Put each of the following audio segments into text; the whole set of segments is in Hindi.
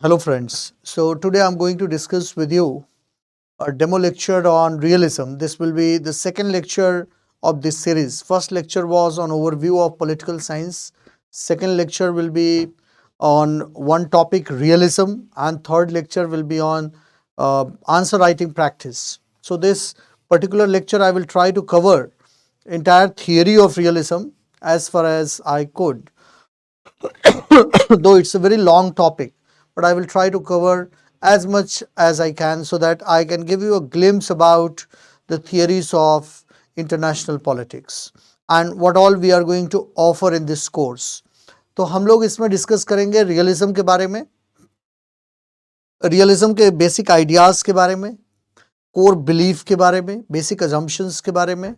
Hello friends. So today I'm going to discuss with you a demo lecture on realism. This will be the second lecture of this series. First lecture was on overview of political science. Second lecture will be on one topic realism, and third lecture will be on answer writing practice. So this particular lecture I will try to cover entire theory of realism as far as I could. Though it's a very long topic, but I will try to cover as much as I can so that I can give you a glimpse about the theories of international politics and what all we are going to offer in this course. तो हम लोग इसमें डिस्कस करेंगे रियलिज्म के बारे में, रियलिज्म के बेसिक आइडियाज के बारे में, कोर बिलीफ के बारे में, बेसिक अजम्पशंस के बारे में,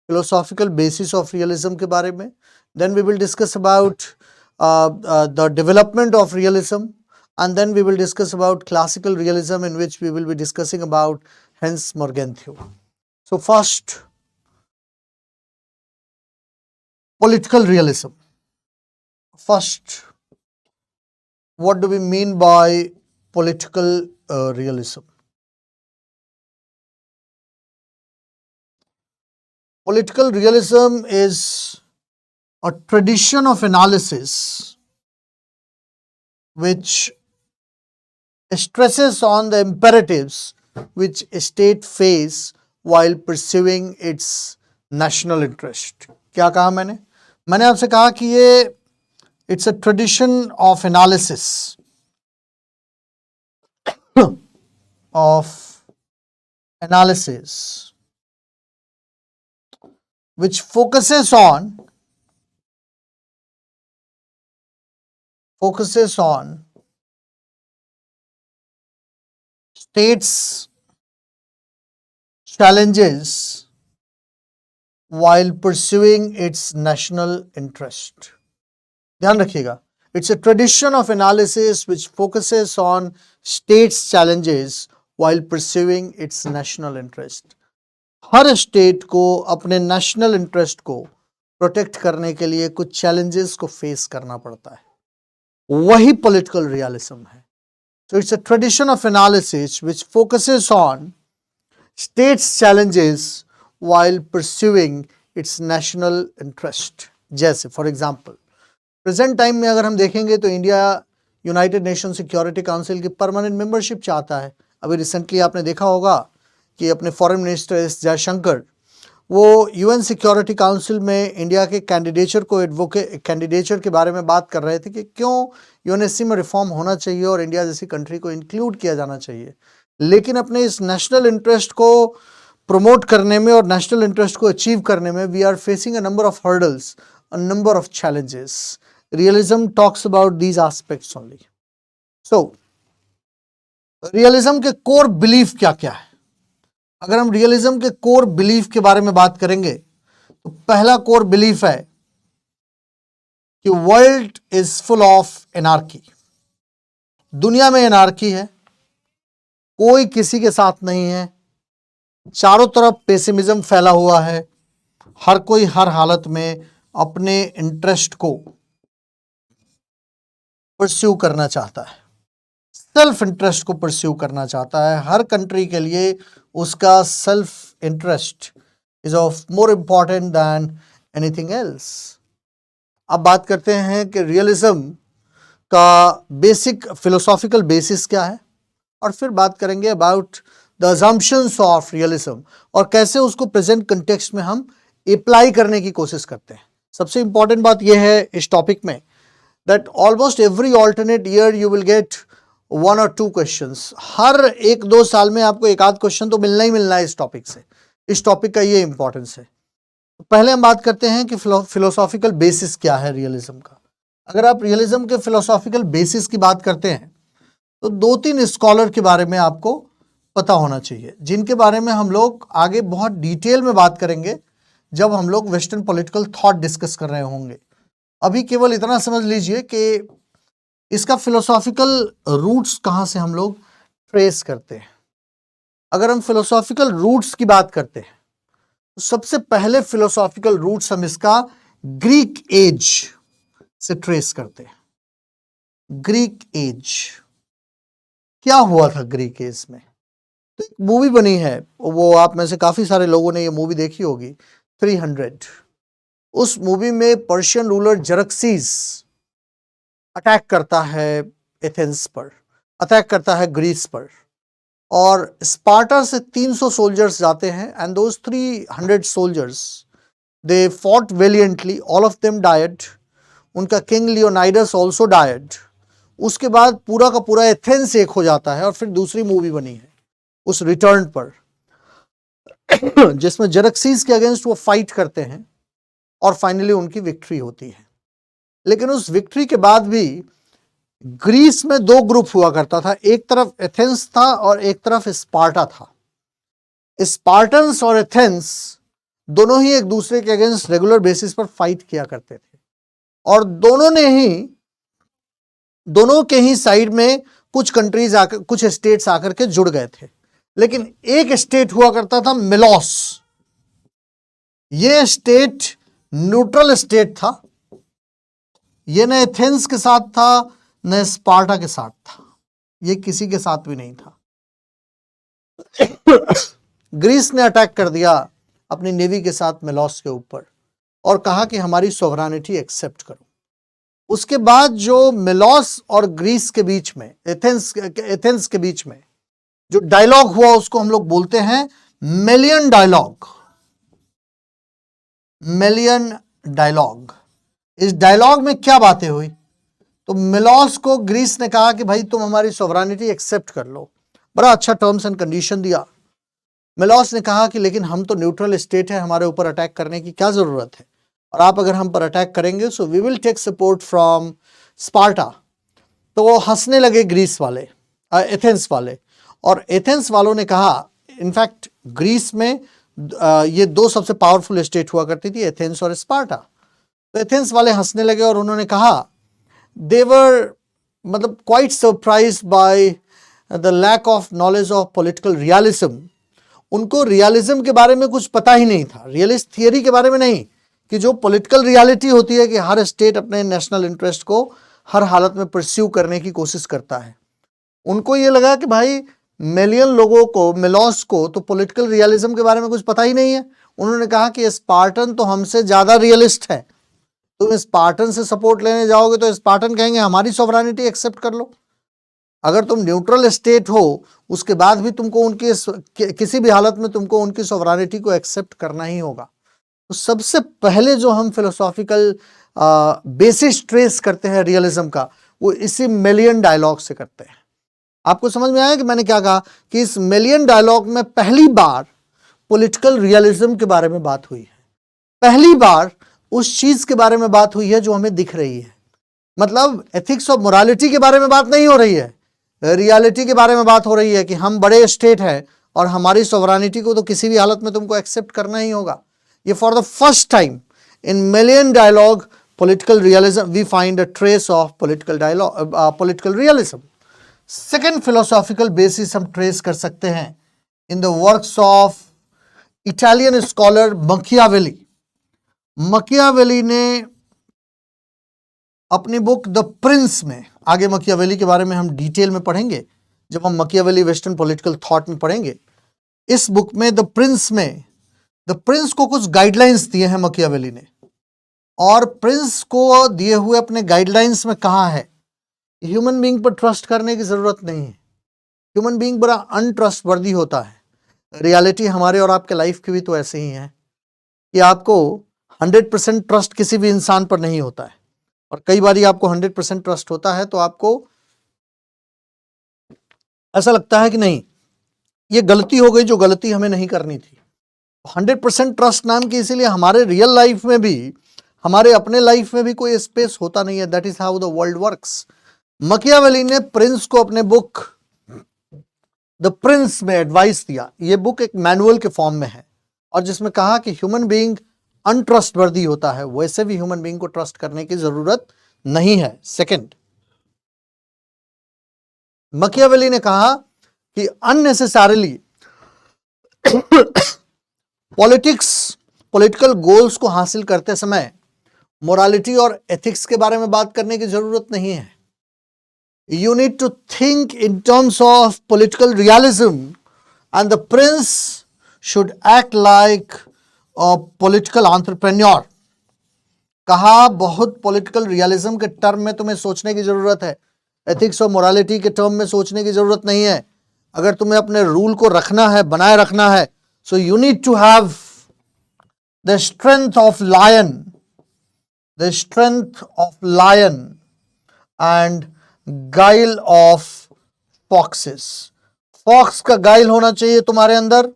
philosophical basis of realism के बारे में. Then we will discuss about the development of realism, and then we will discuss about classical realism, in which we will be discussing about Hans Morgenthau. So first, political realism. First, what do we mean by political realism? Political realism is a tradition of analysis which stresses on the imperatives which a state face while pursuing its national interest. क्या कहा मैंने आपसे कहा कि ये it's a tradition of analysis which focuses on states' challenges while pursuing its national interest. ध्यान रखिएगा, it's a tradition of analysis which focuses on states' challenges while pursuing its national interest. Her state को अपने नेशनल इंटरेस्ट को प्रोटेक्ट करने के लिए कुछ चैलेंजेस को फेस करना पड़ता है, वही पॉलिटिकल रियलिज्म है. So it's a tradition of analysis which focuses on states' challenges while pursuing its national interest. जैसे फॉर एग्जाम्पल प्रेजेंट टाइम में अगर हम देखेंगे तो India United nation security council की परमानेंट मेंबरशिप चाहता है. अभी रिसेंटली आपने देखा होगा कि अपने फॉरेन मिनिस्टर एस जयशंकर वो यूएन सिक्योरिटी काउंसिल में इंडिया के कैंडिडेचर के बारे में बात कर रहे थे कि क्यों यूएनएससी में रिफॉर्म होना चाहिए और इंडिया जैसी कंट्री को इंक्लूड किया जाना चाहिए. लेकिन अपने इस नेशनल इंटरेस्ट को प्रमोट करने में और नेशनल इंटरेस्ट को अचीव करने में we are facing a number of hurdles, a number of challenges. Realism talks about these aspects only. So realism के कोर बिलीफ क्या क्या है? अगर हम रियलिज्म के कोर बिलीफ के बारे में बात करेंगे तो पहला कोर बिलीफ है कि world is full of anarchy. दुनिया में एनार्की है, कोई किसी के साथ नहीं है, चारों तरफ पेसिमिज्म फैला हुआ है, हर कोई हर हालत में अपने इंटरेस्ट को परस्यू करना चाहता है, सेल्फ इंटरेस्ट को परस्यू करना चाहता है. हर कंट्री के लिए उसका self interest is of more important than anything else. अब बात करते हैं कि रियलिज्म का बेसिक फिलोसॉफिकल बेसिस क्या है, और फिर बात करेंगे about the assumptions of realism और कैसे उसको प्रेजेंट कंटेक्स्ट में हम अप्लाई करने की कोशिश करते हैं. सबसे इंपॉर्टेंट बात यह है इस टॉपिक में that almost every alternate year you will get one or two questions. हर एक दो साल में आपको एक आध क्वेश्चन तो मिलना ही मिलना है इस टॉपिक से. इस टॉपिक का ये इंपॉर्टेंस है. पहले हम बात करते हैं कि फिलोसॉफिकल बेसिस क्या है रियलिज्म का. अगर आप रियलिज्म के फिलोसॉफिकल बेसिस की बात करते हैं तो दो तीन स्कॉलर के बारे में आपको पता होना चाहिए, जिनके बारे में हम लोग आगे बहुत डिटेल में बात करेंगे जब हम लोग वेस्टर्न पॉलिटिकल थॉट डिस्कस कर रहे होंगे. अभी केवल इतना समझ लीजिए कि इसका फिलोसॉफिकल रूट्स कहाँ से हम लोग ट्रेस करते हैं. अगर हम फिलोसॉफिकल रूट्स की बात करते हैं तो सबसे पहले फिलोसॉफिकल रूट्स हम इसका ग्रीक एज से ट्रेस करते हैं. ग्रीक एज क्या हुआ था ग्रीक केस में। तो एक मूवी बनी है, वो आप में से काफी सारे लोगों ने ये मूवी देखी होगी, 300। उस मूवी में पर्शियन रूलर जरक्सीज अटैक करता है एथेंस पर, अटैक करता है ग्रीस पर, और स्पार्टा से 300 सोल्जर्स जाते हैं, and those 300 soldiers they fought valiantly, all of them died, उनका किंग लियोनाइडस ऑल्सो डायड। उसके बाद पूरा का पूरा एथेंस एक हो जाता है, और फिर दूसरी मूवी बनी है उस रिटर्न पर जिसमें जरक्सीज के अगेंस्ट वो फाइट करते हैं और फाइनली उनकी विक्ट्री होती है। लेकिन उस विक्ट्री के बाद भी ग्रीस में दो ग्रुप हुआ करता था, एक तरफ एथेंस था और एक तरफ स्पार्टा था। स्पार्टन्स और एथेंस दोनों ही एक दूसरे के अगेंस्ट रेगुलर बेसिस पर फाइट किया करते थे, और दोनों के ही साइड में कुछ कंट्रीज आकर, कुछ स्टेट्स आकर के जुड़ गए थे। लेकिन एक स्टेट हुआ करता था मिलोस, ये स्टेट न्यूट्रल स्टेट था, ये न एथेंस के साथ था न स्पार्टा के साथ था, ये किसी के साथ भी नहीं था। ग्रीस ने अटैक कर दिया अपनी नेवी के साथ मिलोस के ऊपर और कहा कि हमारी सोवरेनिटी एक्सेप्ट करो। उसके बाद जो मिलोस और ग्रीस के बीच में, एथेंस के बीच में जो डायलॉग हुआ उसको हम लोग बोलते हैं मेलियन डायलॉग। मेलियन डायलॉग, इस डायलॉग में क्या बातें हुई? तो मिलोस को ग्रीस ने कहा कि भाई तुम हमारी सोवरेनिटी एक्सेप्ट कर लो, बड़ा अच्छा टर्म्स एंड कंडीशन दिया। मिलोस ने कहा कि लेकिन हम तो न्यूट्रल स्टेट है, हमारे ऊपर अटैक करने की क्या जरूरत है, और आप अगर हम पर अटैक करेंगे so we will take support from Sparta. तो वो हंसने लगे ग्रीस वाले, एथेंस वाले, और एथेंस वालों ने कहा, इनफैक्ट ग्रीस में ये दो सबसे पावरफुल स्टेट हुआ करती थी, एथेंस और स्पार्टा। तो एथेंस वाले हंसने लगे और उन्होंने कहा, दे वर मतलब quite surprised by the lack of knowledge of political realism. उनको रियलिज्म के बारे में कुछ पता ही नहीं था, रियलिस्ट थियरी के बारे में नहीं, कि जो पॉलिटिकल रियलिटी होती है कि हर स्टेट अपने नेशनल इंटरेस्ट को हर हालत में परस्यू करने की कोशिश करता है। उनको ये लगा कि भाई मिलियन लोगों को, मिलोस को तो पॉलिटिकल रियलिज्म के बारे में कुछ पता ही नहीं है। उन्होंने कहा कि स्पार्टन तो हमसे ज्यादा रियलिस्ट है, तुम स्पार्टन से सपोर्ट लेने जाओगे तो स्पार्टन कहेंगे हमारी सोवरेनिटी एक्सेप्ट कर लो। अगर तुम न्यूट्रल स्टेट हो उसके बाद भी तुमको उनकी किसी भी हालत में तुमको उनकी सोवरेनिटी को एक्सेप्ट करना ही होगा। तो सबसे पहले जो हम फिलोसॉफिकल बेसिस ट्रेस करते हैं रियलिज्म का, वो इसी मिलियन डायलॉग से करते हैं। आपको समझ में आया कि मैंने क्या कहा, कि इस मिलियन डायलॉग में पहली बार पॉलिटिकल रियलिज्म के बारे में बात हुई है, पहली बार उस चीज के बारे में बात हुई है जो हमें दिख रही है। मतलब एथिक्स और मोरालिटी के बारे में बात नहीं हो रही है, रियलिटी के बारे में बात हो रही है कि हम बड़े स्टेट हैं और हमारी सोवरेनिटी को तो किसी भी हालत में तुमको एक्सेप्ट करना ही होगा। ये for the first time in Melian dialogue political realism we find a trace of political dialogue, political realism. Second philosophical basis हम ट्रेस कर सकते हैं in the works of Italian scholar Machiavelli. Machiavelli ने अपनी बुक द प्रिंस में, आगे मकियावेली के बारे में हम डिटेल में पढ़ेंगे जब हम मकियावेली वेस्टर्न पॉलिटिकल थॉट में पढ़ेंगे। इस बुक में द प्रिंस में, द प्रिंस को कुछ गाइडलाइंस दिए हैं मकियावेली ने, और प्रिंस को दिए हुए अपने गाइडलाइंस में कहा है ह्यूमन बीइंग पर ट्रस्ट करने की जरूरत नहीं है। ह्यूमन बीइंग बड़ा अनट्रस्टवर्दी होता है। रियलिटी हमारे और आपके लाइफ की भी तो ऐसे ही है कि आपको 100% ट्रस्ट किसी भी इंसान पर नहीं होता है, और कई बार आपको 100% ट्रस्ट होता है तो आपको ऐसा लगता है कि नहीं ये गलती हो गई जो गलती हमें नहीं करनी थी। 100% ट्रस्ट नाम की इसीलिए हमारे रियल लाइफ में भी, हमारे अपने लाइफ में भी कोई स्पेस होता नहीं है। That is how the world works. Machiavelli ने प्रिंस को अपने बुक द प्रिंस में एडवाइस दिया। ये बुक एक मैनुअल के फॉर्म में है और जिसमें कहा कि ह्यूमन बीइंग अनट्रस्टवर्दी होता है, वैसे भी ह्यूमन बीइंग को ट्रस्ट करने की जरूरत नहीं है। सेकंड, मकियावेली ने कहा कि अननेसेसरली पॉलिटिकल गोल्स को हासिल करते समय मोरालिटी और एथिक्स के बारे में बात करने की जरूरत नहीं है। You need to think in terms of political realism, and the prince should act like a political entrepreneur. कहा बहुत पॉलिटिकल रियलिज्म के टर्म में तुम्हें सोचने की जरूरत है, एथिक्स और मोरालिटी के टर्म में सोचने की जरूरत नहीं है. अगर तुम्हें अपने रूल को रखना है, बनाए रखना है, so you need to have the strength of lion, the strength of lion and guile of foxes. Fox का गाइल होना चाहिए तुम्हारे अंदर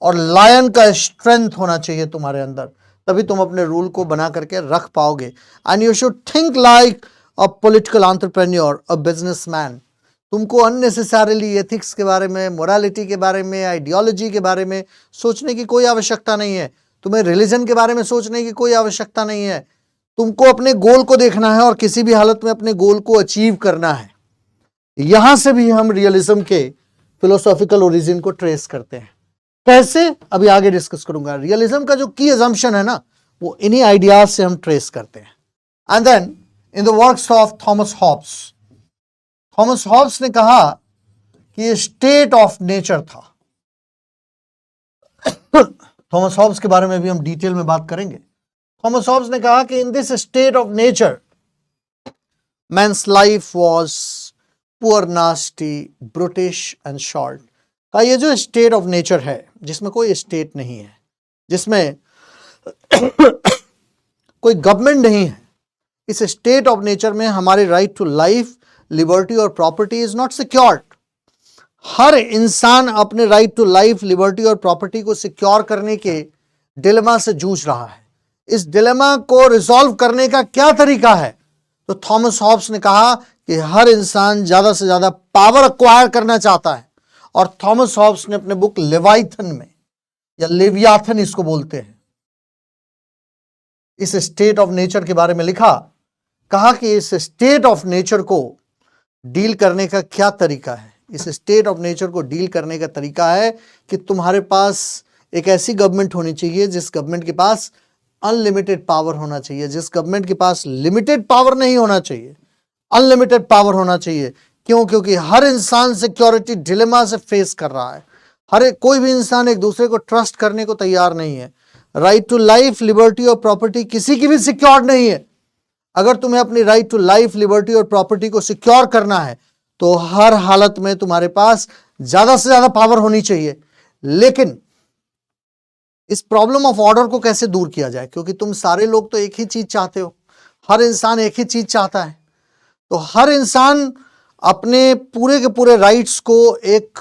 और लायन का स्ट्रेंथ होना चाहिए तुम्हारे अंदर, तभी तुम अपने रूल को बना करके रख पाओगे. And you should think like a political entrepreneur, a businessman. तुमको अननेसेसरीली एथिक्स के बारे में, मोरालिटी के बारे में, आइडियोलॉजी के बारे में सोचने की कोई आवश्यकता नहीं है. तुम्हें रिलीजन के बारे में सोचने की कोई आवश्यकता नहीं है. तुमको अपने गोल को देखना है और किसी भी हालत में अपने गोल को अचीव करना है. यहां से भी हम रियलिज्म के फिलोसॉफिकल ओरिजिन को ट्रेस करते हैं. कैसे, अभी आगे डिस्कस करूंगा. रियलिज्म का जो की अजम्पशन है ना, वो इन्हीं आइडियाज से हम ट्रेस करते हैं. And then in the works of Thomas Hobbes, Thomas Hobbes ने कहा कि ये स्टेट ऑफ नेचर था. थॉमस हॉब्स के बारे में भी हम डिटेल में बात करेंगे. थॉमस हॉब्स ने कहा कि in this state of nature man's life was poor, nasty, brutish and short. का ये जो स्टेट ऑफ नेचर है, जिसमें कोई स्टेट नहीं है, जिसमें कोई गवर्नमेंट नहीं है, इस स्टेट ऑफ नेचर में हमारे राइट टू लाइफ, लिबर्टी और प्रॉपर्टी इज नॉट सिक्योर्ड. हर इंसान अपने राइट टू लाइफ, लिबर्टी और प्रॉपर्टी को सिक्योर करने के डिलेमा से जूझ रहा है. इस डिलेमा को रिजॉल्व करने का क्या तरीका है? तो थॉमस हॉब्स ने कहा कि हर इंसान ज्यादा से ज्यादा पावर अक्वायर करना चाहता है. और थॉमस हॉब्स ने अपने बुक लेवाइथन में, या लेवियाथन इसको बोलते हैं, इस स्टेट ऑफ नेचर के बारे में लिखा. कहा कि इस स्टेट ऑफ नेचर को डील करने का क्या तरीका है. इस स्टेट ऑफ नेचर को डील करने का तरीका है कि तुम्हारे पास एक ऐसी गवर्नमेंट होनी चाहिए जिस गवर्नमेंट के पास अनलिमिटेड पावर होना चाहिए, जिस गवर्नमेंट के पास लिमिटेड पावर नहीं होना चाहिए, अनलिमिटेड पावर होना चाहिए. क्यों? क्योंकि हर इंसान सिक्योरिटी डिलेमा से फेस कर रहा है. कोई भी इंसान एक दूसरे को ट्रस्ट करने को तैयार नहीं है. राइट टू लाइफ, लिबर्टी और प्रॉपर्टी किसी की भी सिक्योर नहीं है. अगर तुम्हें अपनी राइट टू लाइफ, लिबर्टी और प्रॉपर्टी को सिक्योर करना है तो हर हालत में तुम्हारे पास ज्यादा से ज्यादा पावर होनी चाहिए. लेकिन इस प्रॉब्लम ऑफ ऑर्डर को कैसे दूर किया जाए? क्योंकि तुम सारे लोग तो एक ही चीज चाहते हो, हर इंसान एक ही चीज चाहता है. तो हर इंसान अपने पूरे के पूरे राइट्स को एक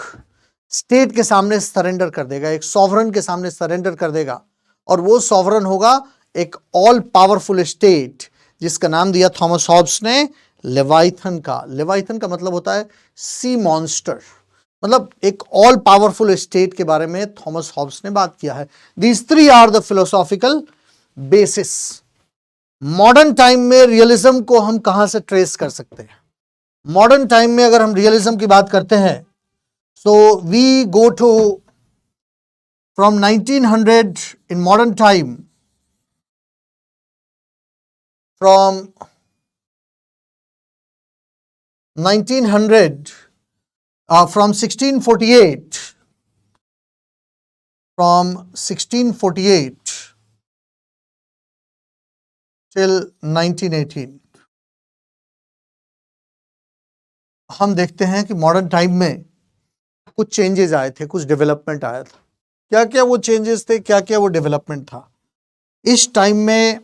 स्टेट के सामने सरेंडर कर देगा, एक सॉवरन के सामने सरेंडर कर देगा. और वो सॉवरन होगा एक ऑल पावरफुल स्टेट, जिसका नाम दिया थॉमस हॉब्स ने लेवाइथन का. लेवाइथन का मतलब होता है सी मॉन्स्टर, मतलब एक ऑल पावरफुल स्टेट के बारे में थॉमस हॉब्स ने बात किया है. These three are the philosophical basis. Modern time में रियलिज्म को हम कहां से ट्रेस कर सकते हैं? मॉडर्न टाइम में अगर हम रियलिज्म की बात करते हैं, so we go to from 1900 in modern time, from 1900 from 1648, from 1648 till 1918, हम देखते हैं कि मॉडर्न टाइम में कुछ चेंजेस आए थे, कुछ डेवलपमेंट आया था. क्या क्या वो चेंजेस थे, क्या क्या वो डेवलपमेंट था? इस टाइम में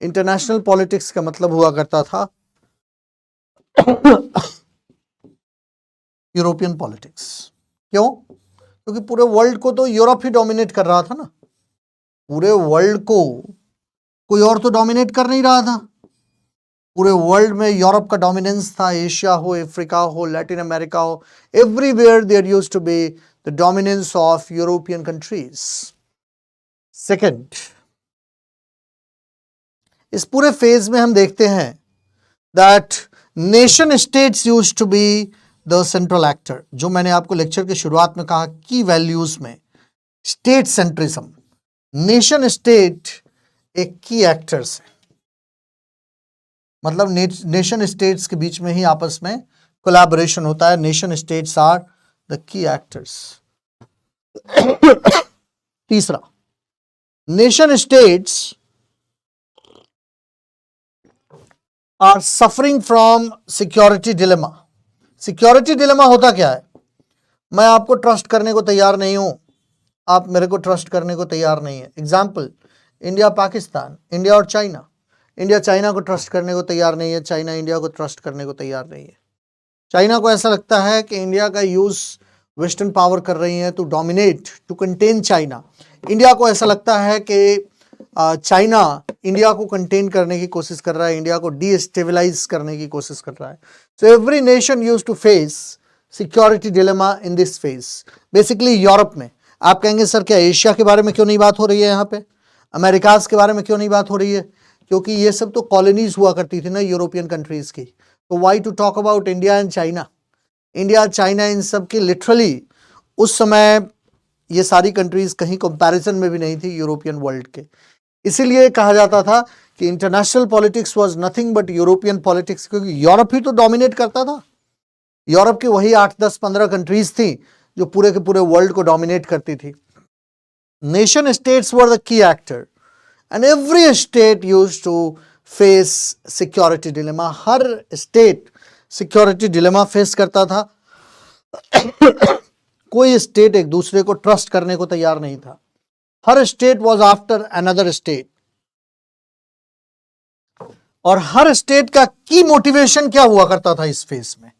इंटरनेशनल पॉलिटिक्स का मतलब हुआ करता था यूरोपियन पॉलिटिक्स. क्यों? क्योंकि पूरे वर्ल्ड को तो यूरोप ही डोमिनेट कर रहा था ना. पूरे वर्ल्ड को कोई और तो डोमिनेट कर नहीं रहा था. पूरे वर्ल्ड में यूरोप का डोमिनेंस था. एशिया हो, अफ्रीका हो, लैटिन अमेरिका हो, everywhere there used to be the dominance of European countries. Second, इस पूरे फेज में हम देखते हैं that nation states used to be the central actor. जो मैंने आपको लेक्चर के शुरुआत में कहा, की वैल्यूज में स्टेट सेंट्रिज्म, नेशन स्टेट एक की एक्टर्स है. मतलब नेशन स्टेट्स के बीच में ही आपस में कोलैबोरेशन होता है. Nation states are the key actors. तीसरा, nation states are suffering from security dilemma. Security dilemma होता क्या है? मैं आपको ट्रस्ट करने को तैयार नहीं हूं, आप मेरे को ट्रस्ट करने को तैयार नहीं है. एग्जाम्पल, इंडिया पाकिस्तान, इंडिया और चाइना. इंडिया चाइना को ट्रस्ट करने को तैयार नहीं है, चाइना इंडिया को ट्रस्ट करने को तैयार नहीं है. चाइना को ऐसा लगता है कि इंडिया का यूज वेस्टर्न पावर कर रही है to dominate, to contain China. India को ऐसा लगता है कि चाइना इंडिया को कंटेन करने की कोशिश कर रहा है, इंडिया को डीस्टेबलाइज करने की कोशिश कर रहा है. So every nation used to face security dilemma in this phase. Basically Europe में, आप कहेंगे सर क्या एशिया के बारे में क्यों नहीं बात हो रही है, यहाँ पे अमेरिकाज के बारे में क्यों नहीं बात हो रही है? क्योंकि ये सब तो कॉलोनीज हुआ करती थी ना यूरोपियन कंट्रीज की. तो why to talk about India and China? India China इन सब की लिटरली उस समय ये सारी कंट्रीज कहीं कंपैरिजन में भी नहीं थी यूरोपियन वर्ल्ड के. इसीलिए कहा जाता था कि international politics was nothing but European politics, क्योंकि यूरोप ही तो डोमिनेट करता था. यूरोप की वही 8, 10, 15 कंट्रीज थी जो पूरे के पूरे वर्ल्ड को डोमिनेट करती थी. Nation states were the key actor and every state used to face security dilemma. हर स्टेट सिक्योरिटी डिलेमा फेस करता था. कोई स्टेट एक दूसरे को ट्रस्ट करने को तैयार नहीं था. हर state was after another state. और हर स्टेट का की मोटिवेशन क्या हुआ करता था इस फेज में?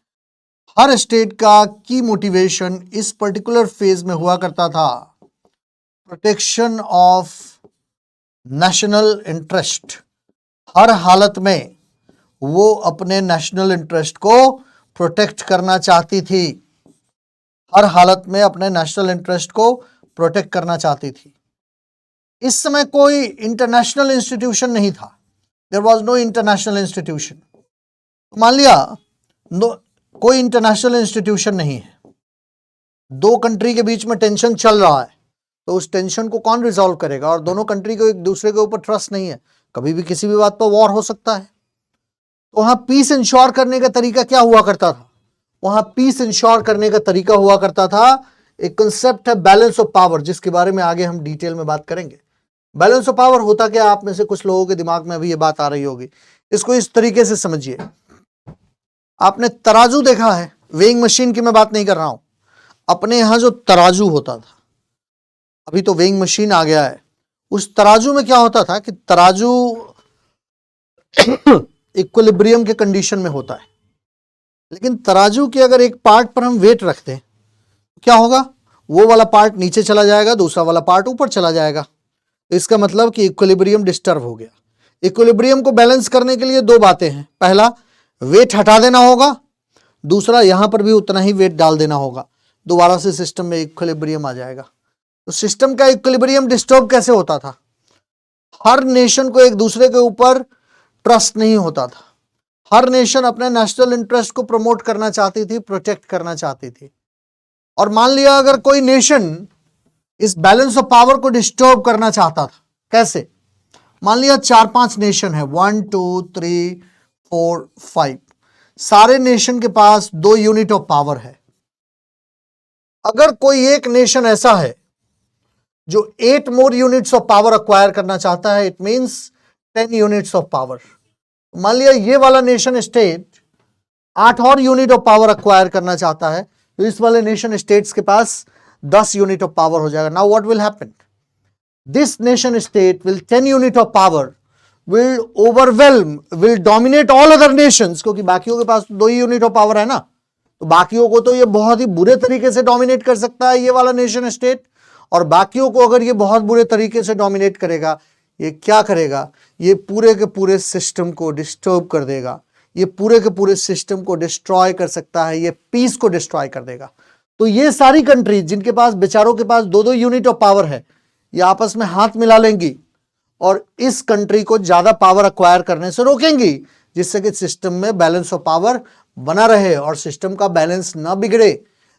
हर स्टेट का की मोटिवेशन इस पर्टिकुलर फेज में हुआ करता था प्रोटेक्शन ऑफ नेशनल इंटरेस्ट. हर हालत में वो अपने नेशनल इंटरेस्ट को प्रोटेक्ट करना चाहती थी. हर हालत में अपने नेशनल इंटरेस्ट को प्रोटेक्ट करना चाहती थी. इस समय कोई इंटरनेशनल इंस्टीट्यूशन नहीं था. There was no international institution. मान लिया कोई इंटरनेशनल इंस्टीट्यूशन नहीं है, दो कंट्री के बीच में टेंशन चल रहा है, तो उस टेंशन को कौन रिजॉल्व करेगा? और दोनों कंट्री को एक दूसरे के ऊपर ट्रस्ट नहीं है, कभी भी किसी भी बात पर वॉर हो सकता है. तो वहां पीस इंश्योर करने का तरीका क्या हुआ करता था? वहां पीस इंश्योर करने का तरीका हुआ करता था एक कंसेप्ट है बैलेंस ऑफ पावर, जिसके बारे में आगे हम डिटेल में बात करेंगे. बैलेंस ऑफ पावर होता क्या? आप में से कुछ लोगों के दिमाग में अभी ये बात आ रही होगी. इसको इस तरीके से समझिए. आपने तराजू देखा है, वेइंग मशीन की मैं बात नहीं कर रहा हूं. अपने यहां जो तराजू होता था, अभी तो वेइंग मशीन आ गया है. उस तराजू में क्या होता था कि तराजू इक्विलिब्रियम के कंडीशन में होता है. लेकिन तराजू के अगर एक पार्ट पर हम वेट रखते हैं, क्या होगा? वो वाला पार्ट नीचे चला जाएगा, दूसरा वाला पार्ट ऊपर चला जाएगा. इसका मतलब कि इक्विलिब्रियम डिस्टर्ब हो गया. इक्विलिब्रियम को बैलेंस करने के लिए दो बातें हैं. पहला, वेट हटा देना होगा. दूसरा, यहां पर भी उतना ही वेट डाल देना होगा. दोबारा से सिस्टम में इक्विलिब्रियम आ जाएगा. तो सिस्टम का इक्विलिब्रियम डिस्टर्ब कैसे होता था? हर नेशन को एक दूसरे के ऊपर ट्रस्ट नहीं होता था. हर नेशन अपने नेशनल इंटरेस्ट को प्रमोट करना चाहती थी, प्रोटेक्ट करना चाहती थी. और मान लिया अगर कोई नेशन इस बैलेंस ऑफ पावर को डिस्टर्ब करना चाहता था, कैसे? मान लिया 4-5 नेशन है, 1, 2, 3, 4, 5. सारे नेशन के पास 2 यूनिट ऑफ पावर है. अगर कोई एक नेशन ऐसा है जो 8 more units of power acquire करना चाहता है, it means 10 units of power. मान लिया ये वाला नेशन स्टेट 8 और यूनिट ऑफ पावर अक्वायर करना चाहता है, तो इस वाले नेशन स्टेट्स के पास 10 यूनिट ऑफ पावर हो जाएगा. Now what will happen? This nation state will 10 unit of power will overwhelm, will dominate all other Nations, क्योंकि बाकियों के पास 2 ही यूनिट ऑफ पावर है ना. तो बाकियों को तो ये बहुत ही बुरे तरीके से डोमिनेट कर सकता है ये वाला नेशन स्टेट. और बाकियों को अगर ये बहुत बुरे तरीके से डोमिनेट करेगा, ये क्या करेगा? ये पूरे के पूरे सिस्टम को डिस्टर्ब कर देगा. ये पूरे के पूरे सिस्टम को डिस्ट्रॉय कर सकता है, ये पीस को डिस्ट्रॉय कर देगा. तो ये सारी कंट्री जिनके पास, बेचारों के पास 2-2 यूनिट ऑफ पावर है, ये आपस में हाथ मिला लेंगी और इस कंट्री को ज्यादा पावर अक्वायर करने से रोकेंगी, जिससे कि सिस्टम में बैलेंस ऑफ पावर बना रहे और सिस्टम का बैलेंस ना बिगड़े.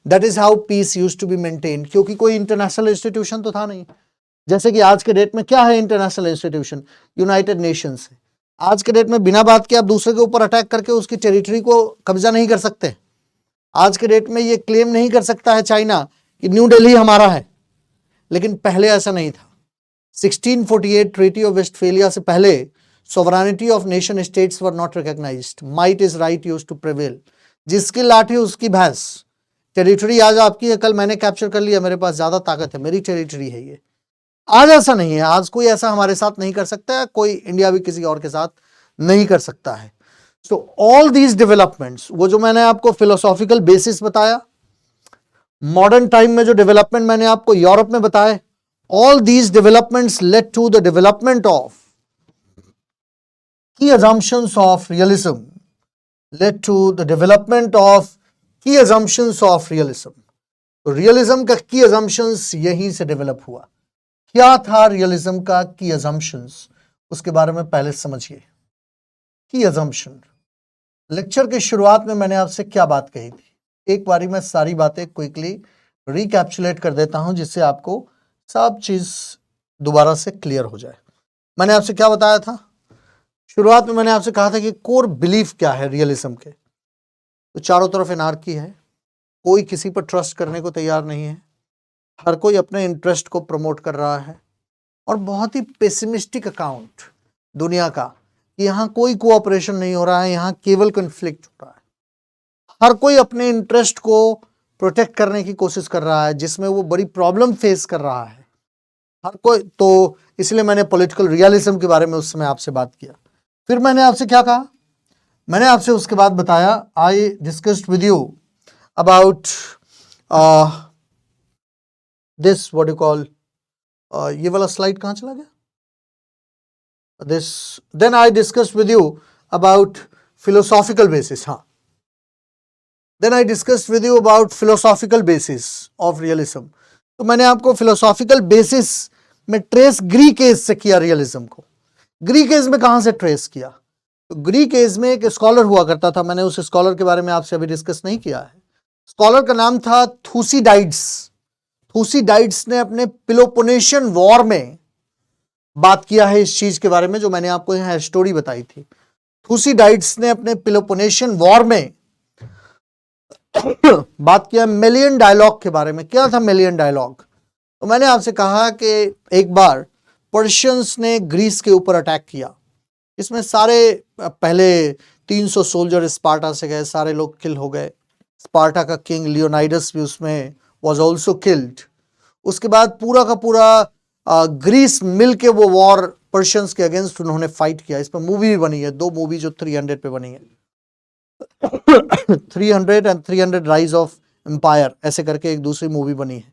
That is how peace use to be maintain. क्योंकि कोई इंटरनेशनल इंस्टीट्यूशन तो था नहीं. जैसे कि आज के डेट में क्या है इंटरनेशनल इंस्टीट्यूशन? यूनाइटेड नेशंस है. आज के डेट में बिना बात के आप दूसरे के ऊपर अटैक करके उसकी टेरिटरी को कब्जा नहीं कर सकते। आज के डेट में ये क्लेम नहीं कर सकता है चाइना कि न्यू दिल्ली हमारा है, लेकिन पहले ऐसा नहीं था। 1648 ट्रीटी ऑफ वेस्टफेलिया से पहले sovereignty of nation states were not recognised, might is right used to prevail. जिसकी लाठी उसकी भैंस। टेरिटरी आज आपकी है, कल मैंने कैप्चर कर लिया, मेरे पास ज्यादा ताकत है, मेरी टेरिटरी है ये। आज ऐसा नहीं है, आज कोई ऐसा हमारे साथ नहीं कर सकता है, कोई इंडिया भी किसी और के साथ नहीं कर सकता है। सो ऑल दीज डेवलपमेंट्स, वो जो मैंने आपको फिलोसॉफिकल बेसिस बताया, मॉडर्न टाइम में जो डेवलपमेंट मैंने आपको यूरोप में बताए, all these developments led to the development of key assumptions of realism, led to the development of key assumptions of realism. तो रियलिज्म का की assumptions यहीं से डेवलप हुआ। क्या था रियलिज्म का की assumptions, उसके बारे में पहले समझिए। की assumption, लेक्चर की शुरुआत में मैंने आपसे क्या बात कही थी, एक बारी मैं सारी बातें क्विकली रिकैप्चुलेट कर देता हूं जिससे आपको सब चीज दोबारा से क्लियर हो जाए। मैंने आपसे क्या बताया था शुरुआत में? मैंने आपसे कहा था कि कोर बिलीफ क्या है रियलिज्म के। तो चारों तरफ एनार्की है, कोई किसी पर ट्रस्ट करने को तैयार नहीं है, हर कोई अपने इंटरेस्ट को प्रमोट कर रहा है, और बहुत ही पेसिमिस्टिक अकाउंट दुनिया का कि यहाँ कोई कोऑपरेशन नहीं हो रहा है, यहाँ केवल कन्फ्लिक्ट हो रहा है। हर कोई अपने इंटरेस्ट को प्रोटेक्ट करने की कोशिश कर रहा है, जिसमें वो बड़ी प्रॉब्लम फेस कर रहा है हर कोई। तो इसलिए मैंने पॉलिटिकल रियलिज्म के बारे में उस समय आपसे बात किया। फिर मैंने आपसे क्या कहा? मैंने आपसे उसके बाद बताया, I discussed with you about this what you call, ये वाला स्लाइड कहाँ चला गया? This, then I discussed with you about philosophical basis. हाँ, then I discussed with you about philosophical basis of realism. तो मैंने आपको फिलोसॉफिकल बेसिस में ट्रेस ग्रीक एज से किया रियलिज्म को। ग्रीक एज में कहां से ट्रेस किया? तो ग्रीक एज में एक स्कॉलर हुआ करता था, मैंने उस स्कॉलर के बारे में आपसे अभी डिस्कस नहीं किया है। स्कॉलर का नाम था थूसीडाइड्स। थूसीडाइड्स ने अपने पेलोपोनेशियन वॉर में बात किया है इस चीज के बारे में जो मैंने आपको यहां स्टोरी बताई थी। थूसीडाइड्स ने अपने पेलोपोनेशियन वॉर में बात किया मेलियन डायलॉग के बारे में। क्या था मेलियन डायलॉग? तो मैंने आपसे कहा कि एक बार पर्शियंस ने ग्रीस के ऊपर अटैक किया, इसमें सारे पहले 300 सोल्जर स्पार्टा से गए, सारे लोग किल हो गए। स्पार्टा का किंग लियोनाइडस भी उसमें वाज आल्सो किल्ड। उसके बाद पूरा का पूरा ग्रीस मिल के वो वॉर पर्शियंस के अगेंस्ट उन्होंने फाइट किया। इस पर मूवी भी बनी है, 2 मूवी जो 300 पे बनी है, 300 एंड 300 राइज ऑफ एम्पायर, ऐसे करके एक दूसरी मूवी बनी है।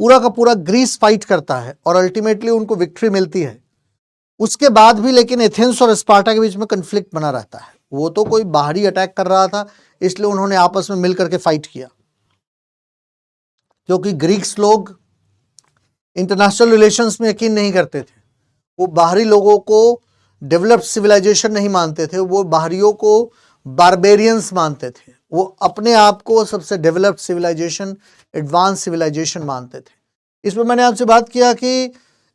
पूरा का पूरा ग्रीस फाइट करता है और अल्टीमेटली उनको विक्ट्री मिलती है। उसके बाद भी लेकिन एथेंस और स्पार्टा के बीच में कन्फ्लिक्ट बना रहता है। वो तो कोई बाहरी अटैक कर रहा था, इसलिए उन्होंने आपस में मिलकर के फाइट किया, क्योंकि ग्रीक्स लोग इंटरनेशनल रिलेशंस में यकीन नहीं करते थे। वो बाहरी लोगों को डेवलप्ड सिविलाइजेशन नहीं मानते थे, वो बाहरियों को बारबेरियंस मानते थे। वो अपने आप को सबसे डेवलप्ड सिविलाइजेशन, एडवांस सिविलाइजेशन मानते थे। इसमें मैंने आपसे बात किया कि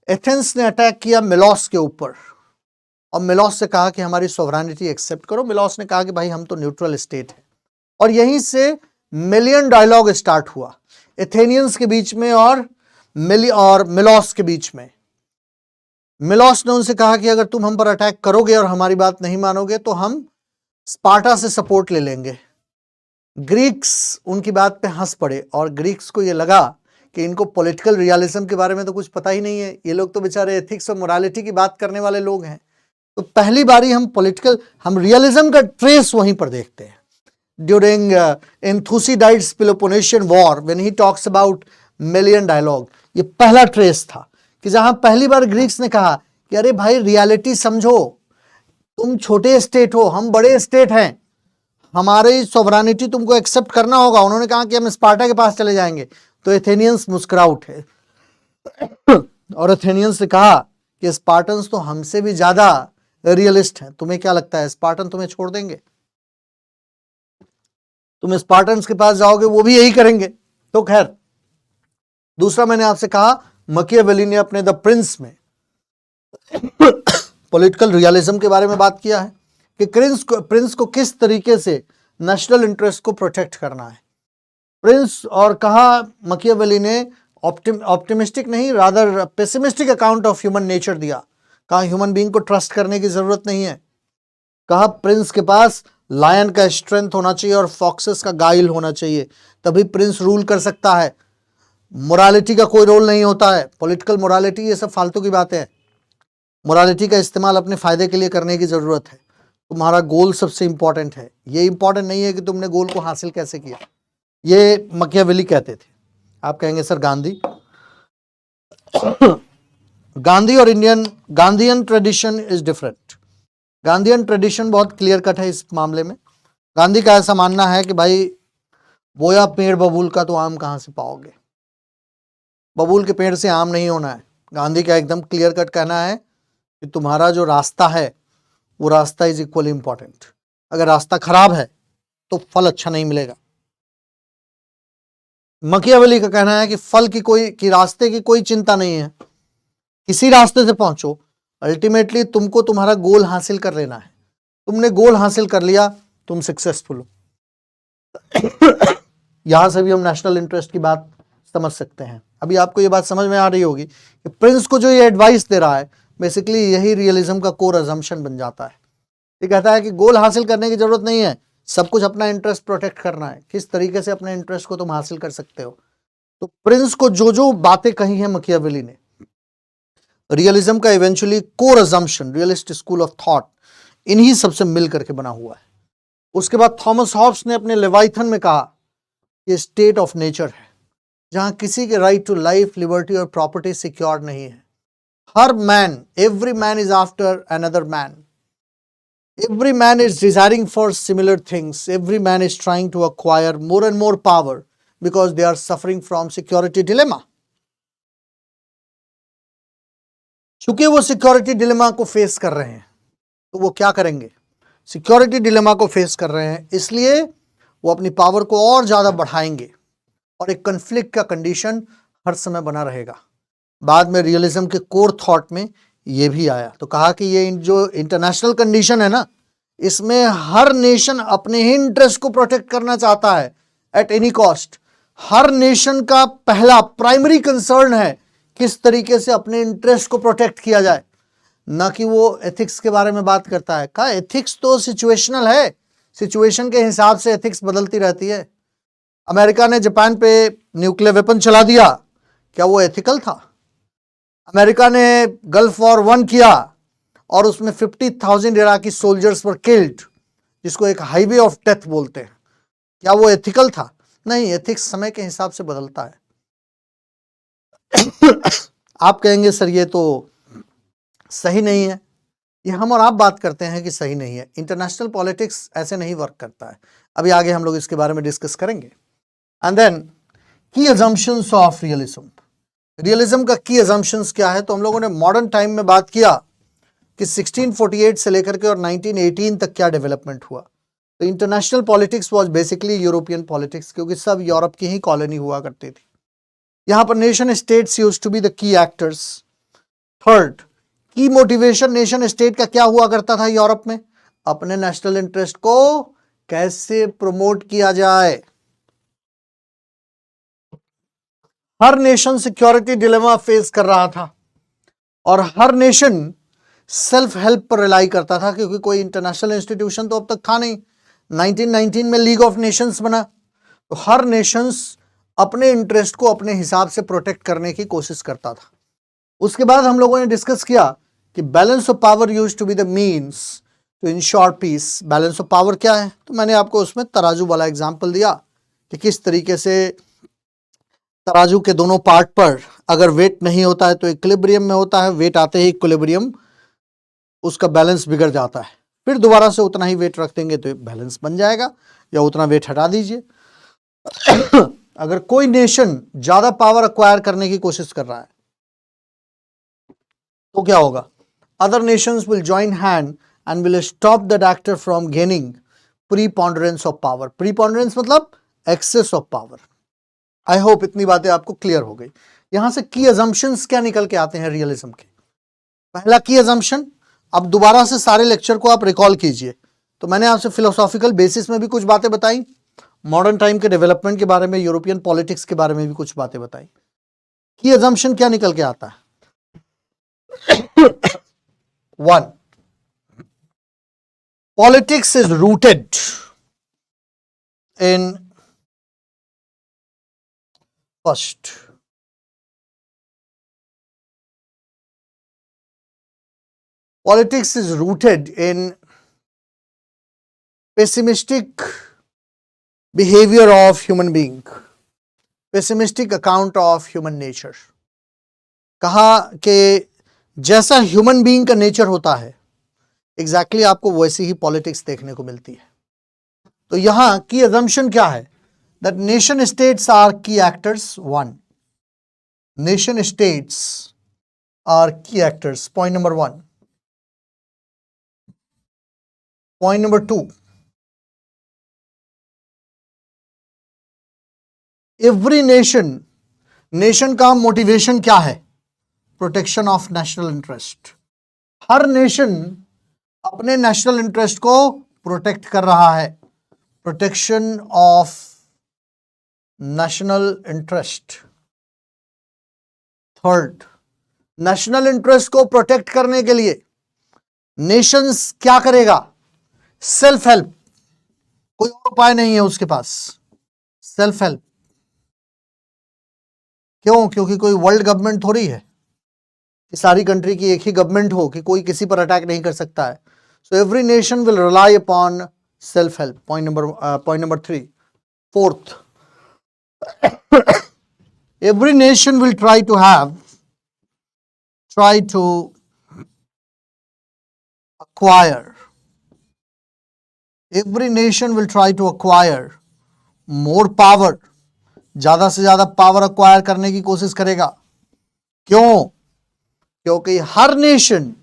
एथेंस ने अटैक किया मिलोस के ऊपर और मिलोस से कहा कि हमारी सोवरेनिटी एक्सेप्ट करो। मिलोस ने कहा कि भाई हम तो न्यूट्रल स्टेट है, और यहीं से मिलियन डायलॉग स्टार्ट हुआ एथेनियंस के बीच में और मिलोस के बीच में। मिलोस ने उनसे कहा कि अगर तुम हम पर अटैक करोगे और हमारी बात नहीं मानोगे तो हम स्पार्टा से सपोर्ट ले लेंगे। ग्रीक्स उनकी बात पे हंस पड़े और ग्रीक्स को ये लगा कि इनको पॉलिटिकल रियलिज्म के बारे में तो कुछ पता ही नहीं है, ये लोग तो बेचारे एथिक्स और मोरालिटी की बात करने वाले लोग हैं। तो पहली बारी हम रियलिज्म का ट्रेस वहीं पर देखते हैं। During in Thucydides Peloponnesian war when he talks about Melian dialogue, ये पहला ट्रेस था कि जहां पहली बार ग्रीक्स ने कहा कि अरे भाई रियलिटी समझो, तुम छोटे स्टेट हो, हम बड़े स्टेट हैं, हमारी सोवरेनिटी तुमको एक्सेप्ट करना होगा। उन्होंने कहा कि हम स्पार्टा के पास चले जाएंगे। तो एथेनियंस मुस्कुरा उठे और एथेनियंस ने कहा कि स्पार्टन्स तो हमसे भी ज्यादा रियलिस्ट हैं, तुम्हें क्या लगता है स्पार्टन तुम्हें छोड़ देंगे? तुम स्पार्टन्स के पास जाओगे वो भी यही करेंगे। तो खैर, दूसरा मैंने आपसे कहा मकियावेली ने अपने द प्रिंस में पॉलिटिकल रियलिज्म के बारे में बात किया है कि प्रिंस को किस तरीके से नेशनल इंटरेस्ट को प्रोटेक्ट करना है। प्रिंस और कहा मकियावेली ने ऑप्टिमिस्टिक नहीं, rather pessimistic account of human nature दिया। कहा ह्यूमन बीइंग को ट्रस्ट करने की जरूरत नहीं है। कहा प्रिंस के पास लायन का स्ट्रेंथ होना चाहिए और फॉक्सेस का गाइल होना चाहिए, तभी प्रिंस रूल कर सकता है। मोरालिटी का कोई रोल नहीं होता है, पॉलिटिकल मोरालिटी ये सब फालतू की बातें हैं। मोरालिटी का इस्तेमाल अपने फायदे के लिए करने की जरूरत है। तुम्हारा गोल सबसे इंपॉर्टेंट है, ये इंपॉर्टेंट नहीं है कि तुमने गोल को हासिल कैसे किया। ये मकियावेली कहते थे। आप कहेंगे सर गांधी गांधी और Gandhian tradition is different. Gandhian tradition बहुत क्लियर कट है इस मामले में। गांधी का ऐसा मानना है कि भाई बोया पेड़ बबूल का तो आम कहां से पाओगे, बबूल के पेड़ से आम नहीं होना है। गांधी का एकदम क्लियर कट कहना है कि तुम्हारा जो रास्ता है वो रास्ता इज इक्वली इंपॉर्टेंट। अगर रास्ता खराब है तो फल अच्छा नहीं मिलेगा। मकियावेली का कहना है कि फल की रास्ते की कोई चिंता नहीं है, किसी रास्ते से पहुंचो, अल्टीमेटली तुमको तुम्हारा गोल हासिल कर लेना है। तुमने गोल हासिल कर लिया, तुम सक्सेसफुल हो। यहां से भी हम नेशनल इंटरेस्ट की बात समझ सकते हैं। अभी आपको ये बात समझ में आ रही होगी कि प्रिंस को जो ये एडवाइस दे रहा है बेसिकली यही रियलिज्म का कोर अजम्पशन बन जाता है। ये कहता है कि गोल हासिल करने की जरूरत नहीं है, सब कुछ अपना इंटरेस्ट प्रोटेक्ट करना है। किस तरीके से अपने इंटरेस्ट को तुम हासिल कर सकते हो। तो प्रिंस को जो जो बातें कही हैं मकियावेली ने, रियलिज्म का eventually core assumption, realist school of thought, इन्हीं सबसे मिल करके बना हुआ है। उसके बाद थॉमस हॉब्स ने अपने लेवाइथन में कहा कि स्टेट ऑफ नेचर है जहां किसी के राइट टू लाइफ, लिबर्टी और प्रॉपर्टी सिक्योर नहीं है। हर man, every man is after another man, every man is desiring for similar things, every man is trying to acquire more and more power because they are suffering from security dilemma. चूंकि वो सिक्योरिटी डिलेमा को फेस कर रहे हैं तो वो क्या करेंगे, सिक्योरिटी डिलेमा को फेस कर रहे हैं इसलिए वो अपनी पावर को और ज्यादा बढ़ाएंगे और एक कन्फ्लिक्ट का कंडीशन हर समय बना रहेगा। बाद में रियलिज्म के कोर थॉट में ये भी आया, तो कहा कि ये जो इंटरनेशनल कंडीशन है ना, इसमें हर नेशन अपने ही इंटरेस्ट को प्रोटेक्ट करना चाहता है एट एनी कॉस्ट। हर नेशन का पहला प्राइमरी कंसर्न है किस तरीके से अपने इंटरेस्ट को प्रोटेक्ट किया जाए, ना कि वो एथिक्स के बारे में बात करता है। कहा एथिक्स तो सिचुएशनल है, सिचुएशन के हिसाब से एथिक्स बदलती रहती है। अमेरिका ने जापान पे न्यूक्लियर वेपन चला दिया, क्या वो एथिकल था? अमेरिका ने गल्फ वॉर 1 किया और उसमें 50,000 इराकी सोल्जर्स वर किल्ड, जिसको एक हाईवे ऑफ डेथ बोलते हैं, क्या वो एथिकल था? नहीं, एथिक्स समय के हिसाब से बदलता है। आप कहेंगे सर ये तो सही नहीं है, ये हम और आप बात करते हैं कि सही नहीं है। इंटरनेशनल पॉलिटिक्स ऐसे नहीं वर्क करता है। अभी आगे हम लोग इसके बारे में डिस्कस करेंगे। एंड देन की अजम्पशंस ऑफ रियलिज्म, रियलिज्म का की अजम्पशंस क्या है, तो हम लोगों ने मॉडर्न टाइम में बात किया कि 1648 से लेकर के और 1918 तक क्या डेवलपमेंट हुआ। तो international politics was basically European politics, क्योंकि सब यूरोप की ही कॉलोनी हुआ करती थी। यहां पर nation states used to be the key actors. Third, key motivation nation state का क्या हुआ करता था यूरोप में, अपने नेशनल इंटरेस्ट को कैसे प्रमोट किया जाए। हर नेशन सिक्योरिटी डिलेमा फेस कर रहा था और हर नेशन सेल्फ हेल्प पर रिलाई करता था, क्योंकि कोई इंटरनेशनल इंस्टीट्यूशन तो अब तक था नहीं। 1919 में लीग ऑफ नेशंस बना, तो हर नेशंस अपने इंटरेस्ट को अपने हिसाब से प्रोटेक्ट करने की कोशिश करता था। उसके बाद हम लोगों ने डिस्कस किया कि balance of power used to be the means to ensure peace. Balance of power क्या है, तो मैंने आपको उसमें तराजू वाला एग्जाम्पल दिया कि किस तरीके से तराजू के दोनों पार्ट पर अगर वेट नहीं होता है तो इक्विलिब्रियम में होता है, वेट आते ही इक्विलिब्रियम उसका बैलेंस बिगड़ जाता है, फिर दोबारा से उतना ही वेट रख देंगे तो बैलेंस बन जाएगा, या उतना वेट हटा दीजिए। अगर कोई नेशन ज्यादा पावर अक्वायर करने की कोशिश कर रहा है तो क्या होगा, other nations will join hand and will stop that actor from gaining preponderance of power. Preponderance मतलब excess of power. I hope इतनी बातें आपको क्लियर हो गई। यहां से की अजम्पशंस क्या निकल के आते हैं रियलिज्म के। पहला की अजम्पशन, अब दोबारा से सारे लेक्चर को आप रिकॉल कीजिए। तो मैंने आपसे फिलोसॉफिकल बेसिस में भी कुछ बातें बताई, मॉडर्न टाइम के डेवलपमेंट के बारे में, यूरोपियन पॉलिटिक्स के बारे में भी कुछ बातें बताई। की अजम्पशन क्या निकल के आता है? 1. Politics is rooted in first, politics is rooted in pessimistic behavior of human being, pessimistic account of human nature. कहा कि जैसा ह्यूमन बीइंग का नेचर होता है एग्जैक्टली आपको वैसी ही पॉलिटिक्स देखने को मिलती है। तो यहां की अजम्पशन क्या है? दैट नेशन स्टेट्स आर की एक्टर्स। 1, नेशन स्टेट्स आर की actors, point number 1. Point number 2, every nation का मोटिवेशन क्या है? Protection of national interest. Her nation अपने नेशनल इंटरेस्ट को प्रोटेक्ट कर रहा है। Protection of national interest. 3rd, national interest को प्रोटेक्ट करने के लिए नेशंस क्या करेगा? Self help. कोई और उपाय नहीं है उसके पास, सेल्फ हेल्प। क्यों? क्योंकि कोई वर्ल्ड गवर्नमेंट थोड़ी है कि सारी कंट्री की एक ही गवर्नमेंट हो कि कोई किसी पर अटैक नहीं कर सकता है। So every nation will rely upon self help. Point number 3. 4th, every nation will try to acquire, every nation will try to acquire more power, ज्यादा से ज्यादा पावर अक्वायर करने की कोशिश करेगा। क्यों? क्योंकि हर नेशन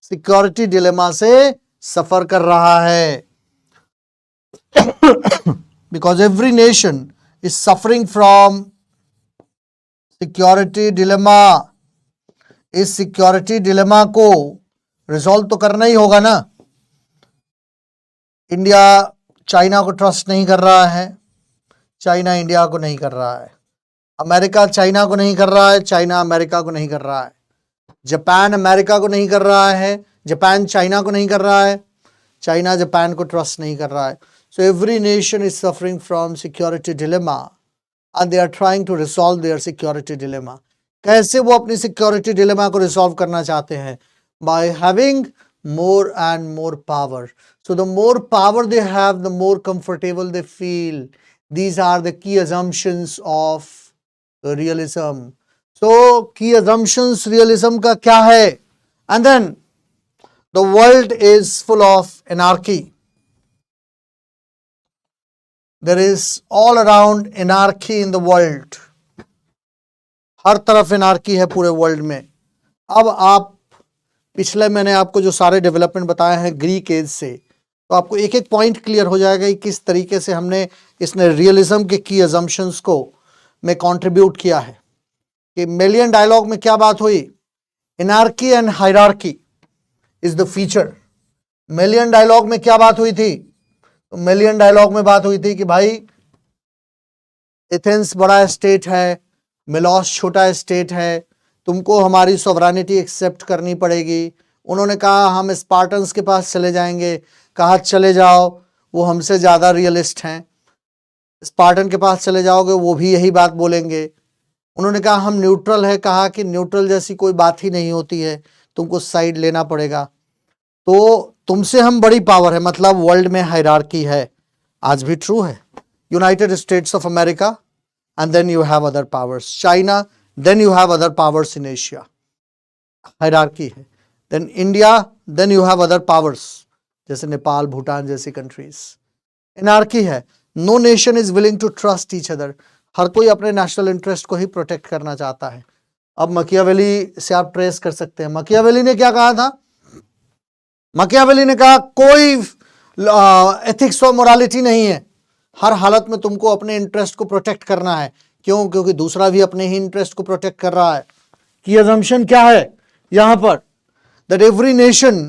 सिक्योरिटी डिलेमा से सफर कर रहा है। Because every nation is suffering from security dilemma. इस सिक्योरिटी डिलेमा को रिजॉल्व तो करना ही होगा ना। इंडिया चाइना को ट्रस्ट नहीं कर रहा है, चाइना इंडिया को नहीं कर रहा है। अमेरिका चाइना को नहीं कर रहा है, चाइना अमेरिका को नहीं कर रहा है। जापान अमेरिका को नहीं कर रहा है, जापान चाइना को नहीं कर रहा है, चाइना जापान को ट्रस्ट नहीं कर रहा है। So every nation is suffering from security dilemma and they are trying to resolve their security dilemma. कैसे वो अपनी सिक्योरिटी डिलेमा को रिसॉल्व करना चाहते हैं? By having more and more power. So the more power they have, the more comfortable they feel. These are the key assumptions of realism. So key assumptions realism का क्या है? And then the world is full of anarchy. There is all around anarchy in the world. हर तरफ anarchy है पूरे वर्ल्ड में। अब आप पिछले मैंने आपको जो सारे डेवलपमेंट बताए हैं ग्रीक एज से, तो आपको एक एक पॉइंट क्लियर हो जाएगा कि किस तरीके से हमने इसने रियलिज्म के की अजम्पशंस को में कंट्रीब्यूट किया है। कि मिलियन डायलॉग में क्या बात हुई? Anarchy and hierarchy is the feature. Melian dialogue में क्या बात हुई थी? तो मिलियन डायलॉग में बात हुई थी कि भाई एथेंस बड़ा स्टेट है, मिलोस छोटा स्टेट है, तुमको हमारी सॉवरेनिटी एक्सेप्ट करनी पड़ेगी। उन्होंने कहा हम स्पार्टन्स के पास चले जाएंगे, कहा चले जाओ, वो हमसे ज़्यादा रियलिस्ट हैं। स्पार्टन के पास चले जाओगे वो भी यही बात बोलेंगे। उन्होंने कहा हम न्यूट्रल है, कहा कि न्यूट्रल जैसी कोई बात ही नहीं होती है, तुमको साइड लेना पड़ेगा। तो तुमसे हम बड़ी पावर है, मतलब वर्ल्ड में हायरार्की है। आज भी ट्रू है। United States of America and then you have other powers, China, then you have other powers in Asia. Hierarchy है। Then India, then you have other powers जैसे नेपाल, भूटान जैसी countries. Anarchy है। No nation is willing to trust each other. हर कोई अपने नेशनल इंटरेस्ट को ही प्रोटेक्ट करना चाहता है। अब मकियावेली से आप ट्रेस कर सकते हैं। मकियावेली ने क्या कहा था? मकियावेली ने कहा कोई एथिक्स और मोरालिटी नहीं है, हर हालत में तुमको अपने इंटरेस्ट को प्रोटेक्ट करना है। क्यों? क्योंकि दूसरा भी अपने ही इंटरेस्ट को प्रोटेक्ट कर रहा है। की अजम्पशन क्या है यहां पर? that every nation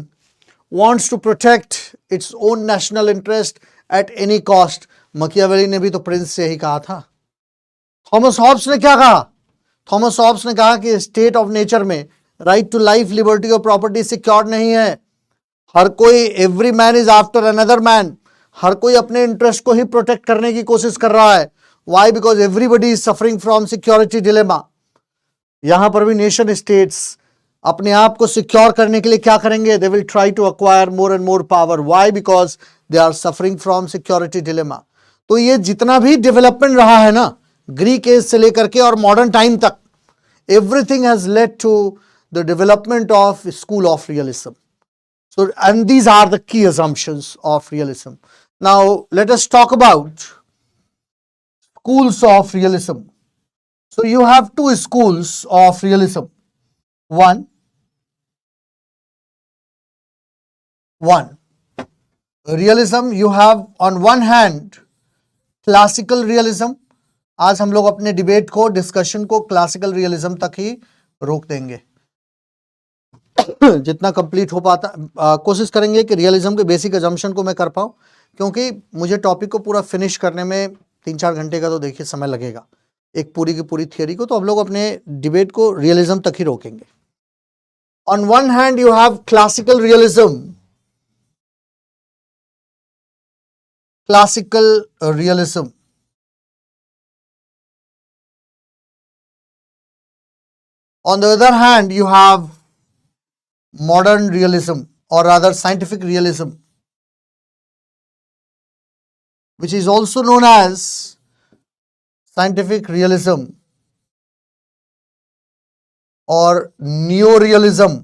wants to protect its own national interest at any cost. मकियावेली ने भी तो प्रिंस से ही कहा था. थॉमस हॉब्स ने क्या कहा? थॉमस हॉब्स ने कहा कि स्टेट ऑफ नेचर में राइट टू लाइफ, लिबर्टी और प्रॉपर्टी सिक्योर नहीं है. हर कोई, every man is after another man, हर कोई अपने इंटरेस्ट को ही प्रोटेक्ट करने की कोशिश कर रहा है. Why? Because everybody is suffering from security dilemma. यहां पर भी नेशन स्टेट्स अपने आप को सिक्योर करने के लिए क्या करेंगे? They will try to acquire more and more power. Why? Because they are suffering from security dilemma. तो ये जितना भी डेवलपमेंट रहा है ना, ग्रीक एज से लेकर के और मॉडर्न टाइम तक, everything has led to the development of school of realism. So, and these are the key assumptions of realism. Now, let us talk about schools of realism. So, you have two schools of realism. One, realism, you have on one hand classical realism. आज हम लोग अपने डिबेट को, डिस्कशन को क्लासिकल रियलिज्म तक ही रोक देंगे. जितना कंप्लीट हो पाता, कोशिश करेंगे कि रियलिज्म के बेसिक अजम्पशन को मैं कर पाऊँ, क्योंकि मुझे टॉपिक को पूरा फिनिश करने में 3-4 घंटे का तो देखिए समय लगेगा, एक पूरी की पूरी थियोरी को. तो हम लोग अपने डिबेट को रियलिज्म तक ही रोकेंगे. On one hand you have classical realism. Classical realism. On the other hand, you have modern realism, or rather scientific realism, which is also known as scientific realism और neo-realism.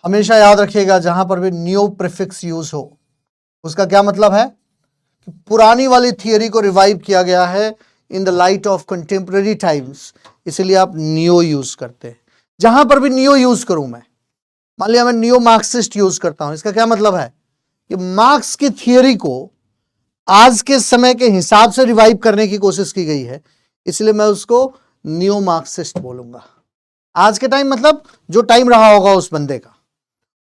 हमेशा याद रखिएगा, जहां पर भी न्यू प्रीफिक्स यूज हो, उसका क्या मतलब है कि पुरानी वाली थियरी को रिवाइव किया गया है इन the light of contemporary times, इसीलिए आप नियो यूज करते हैं. जहां पर भी नियो यूज करूं मैं, मान लिया मैं नियो मार्क्सिस्ट यूज करता हूं, इसका क्या मतलब है कि मार्क्स की थियरी को आज के समय के हिसाब से रिवाइव करने की कोशिश की गई है, इसलिए मैं उसको नियो मार्क्सिस्ट बोलूंगा. आज के टाइम मतलब जो टाइम रहा होगा उस बंदे का,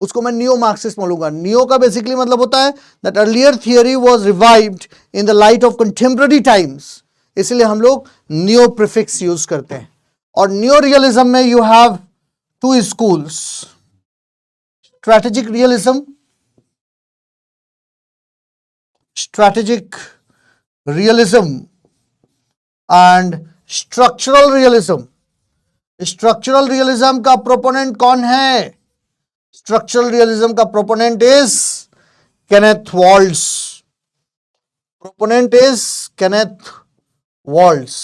उसको मैं नियो मार्क्सिस्ट बोलूंगा. नियो का बेसिकली मतलब होता है that earlier theory was revived in the light of contemporary times, इसलिए हम लोग नियो प्रीफिक्स यूज करते हैं. और नियो रियलिज्म में you have two schools, strategic realism and structural realism. Structural realism का प्रोपोनेंट कौन है? स्ट्रक्चरल रियलिज्म का proponent is Kenneth Waltz. Proponent is Kenneth Waltz.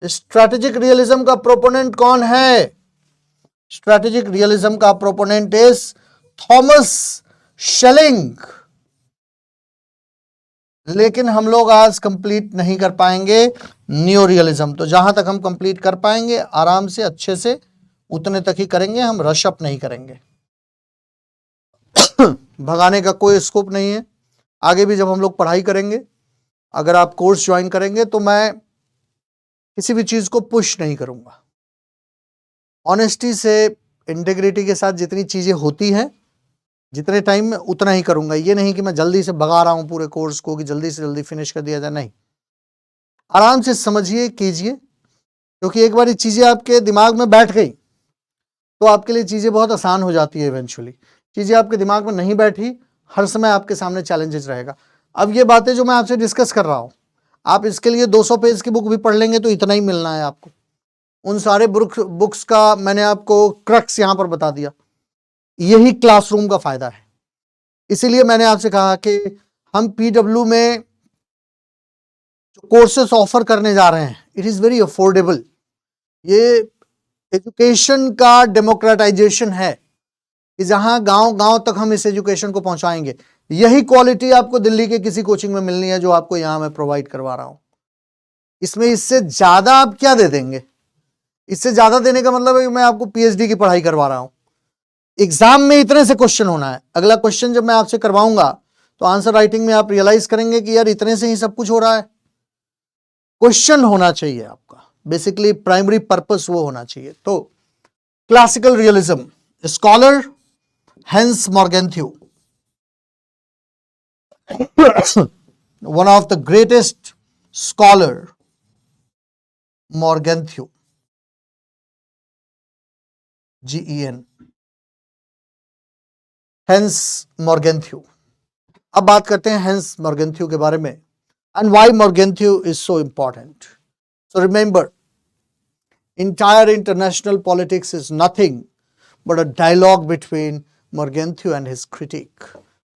Strategic realism का प्रोपोनेंट कौन है? स्ट्रैटेजिक रियलिज्म का प्रोपोनेंट इज थॉमस शेलिंग. लेकिन हम लोग आज कंप्लीट नहीं कर पाएंगे न्यू रियलिज्म. तो जहां तक हम कंप्लीट कर पाएंगे आराम से, अच्छे से, उतने तक ही करेंगे, हम रश अप नहीं करेंगे. भगाने का कोई स्कोप नहीं है. आगे भी जब हम लोग पढ़ाई करेंगे, अगर आप कोर्स ज्वाइन करेंगे, तो मैं किसी भी चीज को पुश नहीं करूंगा. ऑनेस्टी से, इंटेग्रिटी के साथ जितनी चीजें होती हैं, जितने टाइम में उतना ही करूंगा. ये नहीं कि मैं जल्दी से भगा रहा हूं पूरे कोर्स को कि जल्दी से जल्दी फिनिश कर दिया जाए. नहीं, आराम से समझिए, कीजिए, क्योंकि एक बार ये चीजें आपके दिमाग में बैठ गई तो आपके लिए चीजें बहुत आसान हो जाती है. इवेंचुअली चीजें आपके दिमाग में नहीं बैठी, हर समय आपके सामने चैलेंजेस रहेगा. अब ये बातें जो मैं आपसे डिस्कस कर रहा हूं, आप इसके लिए 200 पेज की बुक भी पढ़ लेंगे तो इतना ही मिलना है आपको. उन सारे बुक्स का मैंने आपको क्रक्स यहां पर बता दिया. यही क्लासरूम का फायदा है. इसीलिए मैंने आपसे कहा कि हम पीडब्ल्यू में जो कोर्सेस ऑफर करने जा रहे हैं, इट इज वेरी अफोर्डेबल. ये एजुकेशन का डेमोक्रेटाइजेशन है कि जहां गांव गांव तक हम इस एजुकेशन को पहुंचाएंगे. यही क्वालिटी आपको दिल्ली के किसी कोचिंग में मिलनी है जो आपको यहां मैं प्रोवाइड करवा रहा हूं. इसमें इससे ज्यादा आप क्या दे देंगे? इससे ज्यादा देने का मतलब है कि मैं आपको पीएचडी की पढ़ाई करवा रहा हूं. एग्जाम में इतने से क्वेश्चन होना है. अगला क्वेश्चन जब मैं आपसे करवाऊंगा तो आंसर राइटिंग में आप रियलाइज करेंगे कि यार इतने से ही सब कुछ हो रहा है. क्वेश्चन होना चाहिए आपका. बेसिकली प्राइमरी पर्पस वो होना चाहिए। तो classical realism, scholar Hans Morgenthau, one of the greatest scholar, Morgenthau, Gen, Hans Morgenthau. अब बात करते हैं हेंस मॉर्गेंथ्यू के बारे में, and why Morgenthau is so important. So remember, entire international politics is nothing but a dialogue between Morgenthau and his critic।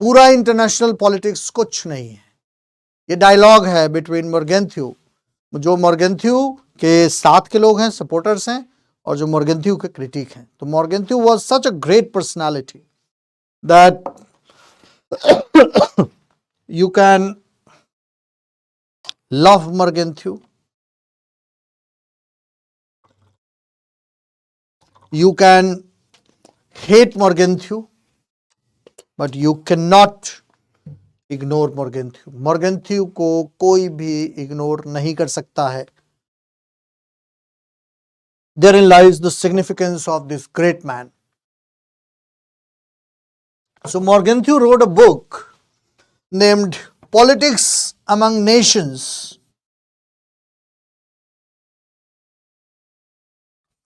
पूरा इंटरनेशनल पॉलिटिक्स कुछ नहीं है, ये डायलॉग है बिटवीन मॉर्गेंथ्यू, जो मॉर्गेंथ्यू के साथ के लोग हैं, सपोर्टर्स हैं, और जो मॉर्गेंथ्यू के क्रिटिक हैं। तो Morgenthau was such a great personality that you can love Morgenthau, you can hate Morgenthau, but you cannot ignore Morgenthau। Morgenthau को कोई भी इग्नोर नहीं कर सकता है। Therein lies the significance of this great man। So Morgenthau wrote a book named Politics Among Nations।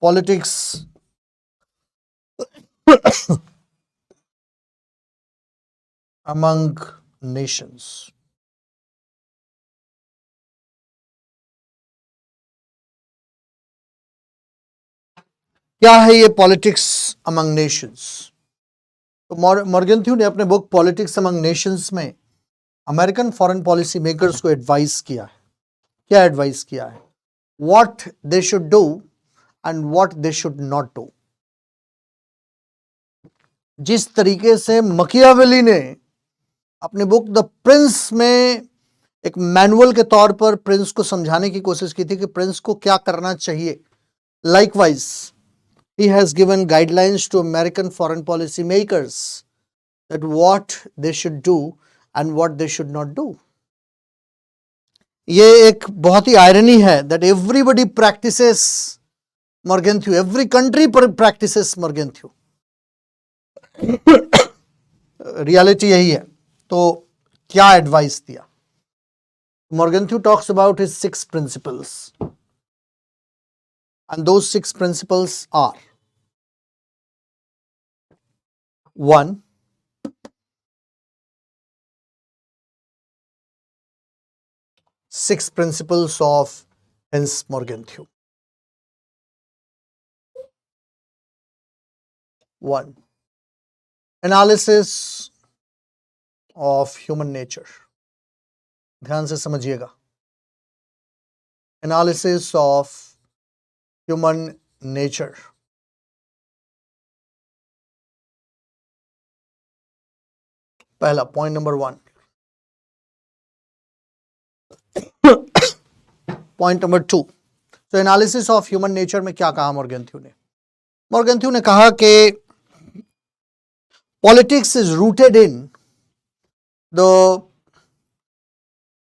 Politics among nations। क्या है ये पॉलिटिक्स अमंग नेशंस? तो मॉर्गेंथ्यू ने अपने बुक पॉलिटिक्स अमंग नेशंस में अमेरिकन फॉरेन पॉलिसी मेकर्स को एडवाइस किया है। क्या एडवाइस किया है? What they should do and what they should not do. जिस तरीके से मकियावेली ने अपने बुक द प्रिंस में एक मैनुअल के तौर पर प्रिंस को समझाने की कोशिश की थी कि प्रिंस को क्या करना चाहिए, likewise he has given guidelines to American foreign policy makers that what they should do and what they should not do। ये एक बहुत ही आयरनी है that everybody practices Morgenthau, every country practices Morgenthau। Reality यही है। तो क्या एडवाइस दिया? Morgenthau talks about his 6 principles, and those 6 principles are: 1, six principles of Hans Morgenthau। 1, analysis of human nature। ध्यान से समझिएगा, एनालिसिस ऑफ ह्यूमन नेचर। पहला पॉइंट नंबर 1। पॉइंट नंबर 2, तो एनालिसिस ऑफ ह्यूमन नेचर में क्या कहा मॉर्गेंथ्यू ने? मॉर्गेंथ्यू ने कहा कि politics is rooted in the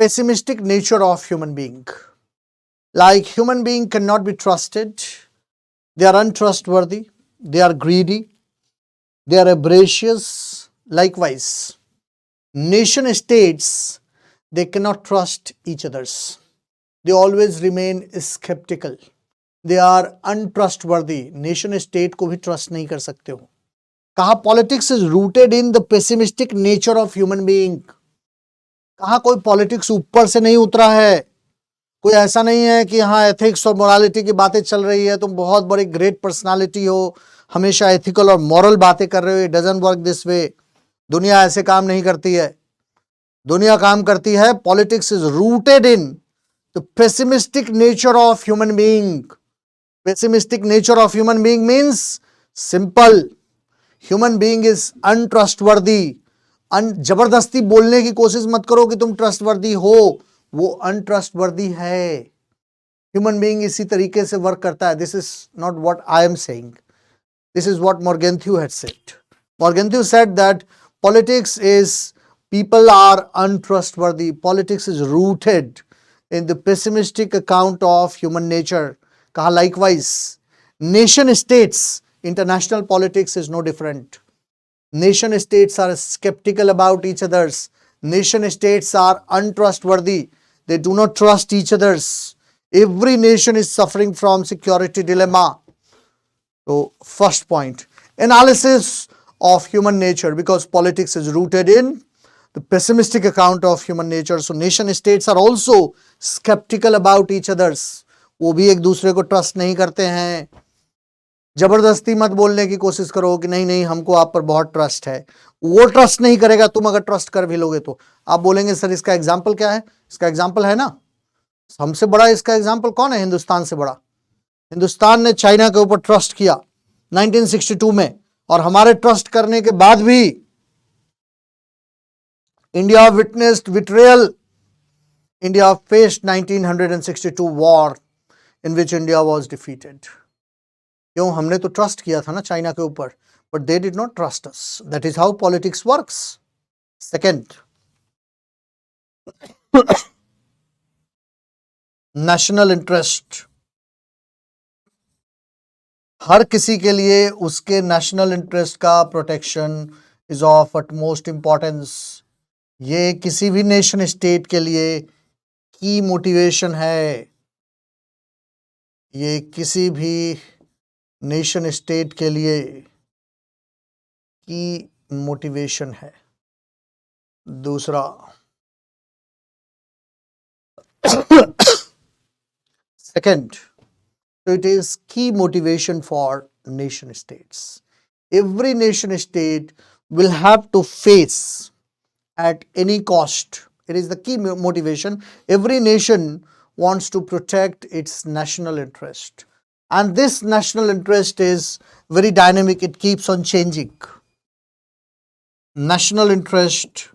pessimistic nature of human being। Like human being cannot be trusted, they are untrustworthy, they are greedy, they are avaricious। Likewise, nation states, they cannot trust each others, they always remain skeptical, they are untrustworthy। nation state को भी trust नहीं कर सकते हो। कहा politics is rooted in the pessimistic nature of human being। कहा कोई पॉलिटिक्स ऊपर से नहीं उतरा है, कोई ऐसा नहीं है कि हाँ एथिक्स और मोरालिटी की बातें चल रही है, तुम बहुत बड़ी ग्रेट पर्सनालिटी हो, हमेशा एथिकल और मॉरल बातें कर रहे हो। It doesn't work this way. दुनिया ऐसे काम नहीं करती है। दुनिया काम करती है, politics is rooted in the pessimistic nature of human being. Pessimistic nature of human being means simple, human being is untrustworthy. जबरदस्ती बोलने की कोशिश मत करो कि तुम ट्रस्टवर्दी हो, वो अनट्रस्टवर्दी है। ह्यूमन बीइंग इसी तरीके से वर्क करता है। This is not what I am saying, this is what Morgenthau had said. Morgenthau said that politics is, people are untrustworthy, politics is rooted in the pessimistic account of human nature. कहा likewise, nation states, international politics is no different. Nation states are skeptical about each others. Nation states are untrustworthy. They do not trust each others. Every nation is suffering from security dilemma. So first point, analysis of human nature, because politics is rooted in the pessimistic account of human nature. So nation states are also skeptical about each others. वो भी एक दूसरे को ट्रस्ट नहीं करते हैं. जबरदस्ती मत बोलने की कोशिश करो कि नहीं नहीं हमको आप पर बहुत ट्रस्ट है. वो ट्रस्ट नहीं करेगा, तुम अगर ट्रस्ट कर भी लोगे तो आप बोलेंगे सर इसका एग्जाम्पल क्या है. इसका एग्जाम्पल है ना, हमसे बड़ा इसका एग्जाम्पल कौन है? हिंदुस्तान से बड़ा. हिंदुस्तान ने चाइना के ऊपर ट्रस्ट किया 1962 में, और हमारे ट्रस्ट करने के बाद भी India witnessed betrayal. India faced 1962 war in which India was defeated. क्यों? हमने तो ट्रस्ट किया था ना चाइना के ऊपर, but they did not trust us. That is how politics works. Second, national interest. हर किसी के लिए उसके नेशनल इंटरेस्ट का protection is of utmost importance. ये किसी भी नेशन स्टेट के लिए की मोटिवेशन है. ये किसी भी नेशन स्टेट के लिए की मोटिवेशन है. दूसरा, second, so it is key motivation for nation states. Every nation state will have to face at any cost. It is the key motivation. Every nation wants to protect its national interest. And this national interest is very dynamic. It keeps on changing. National interest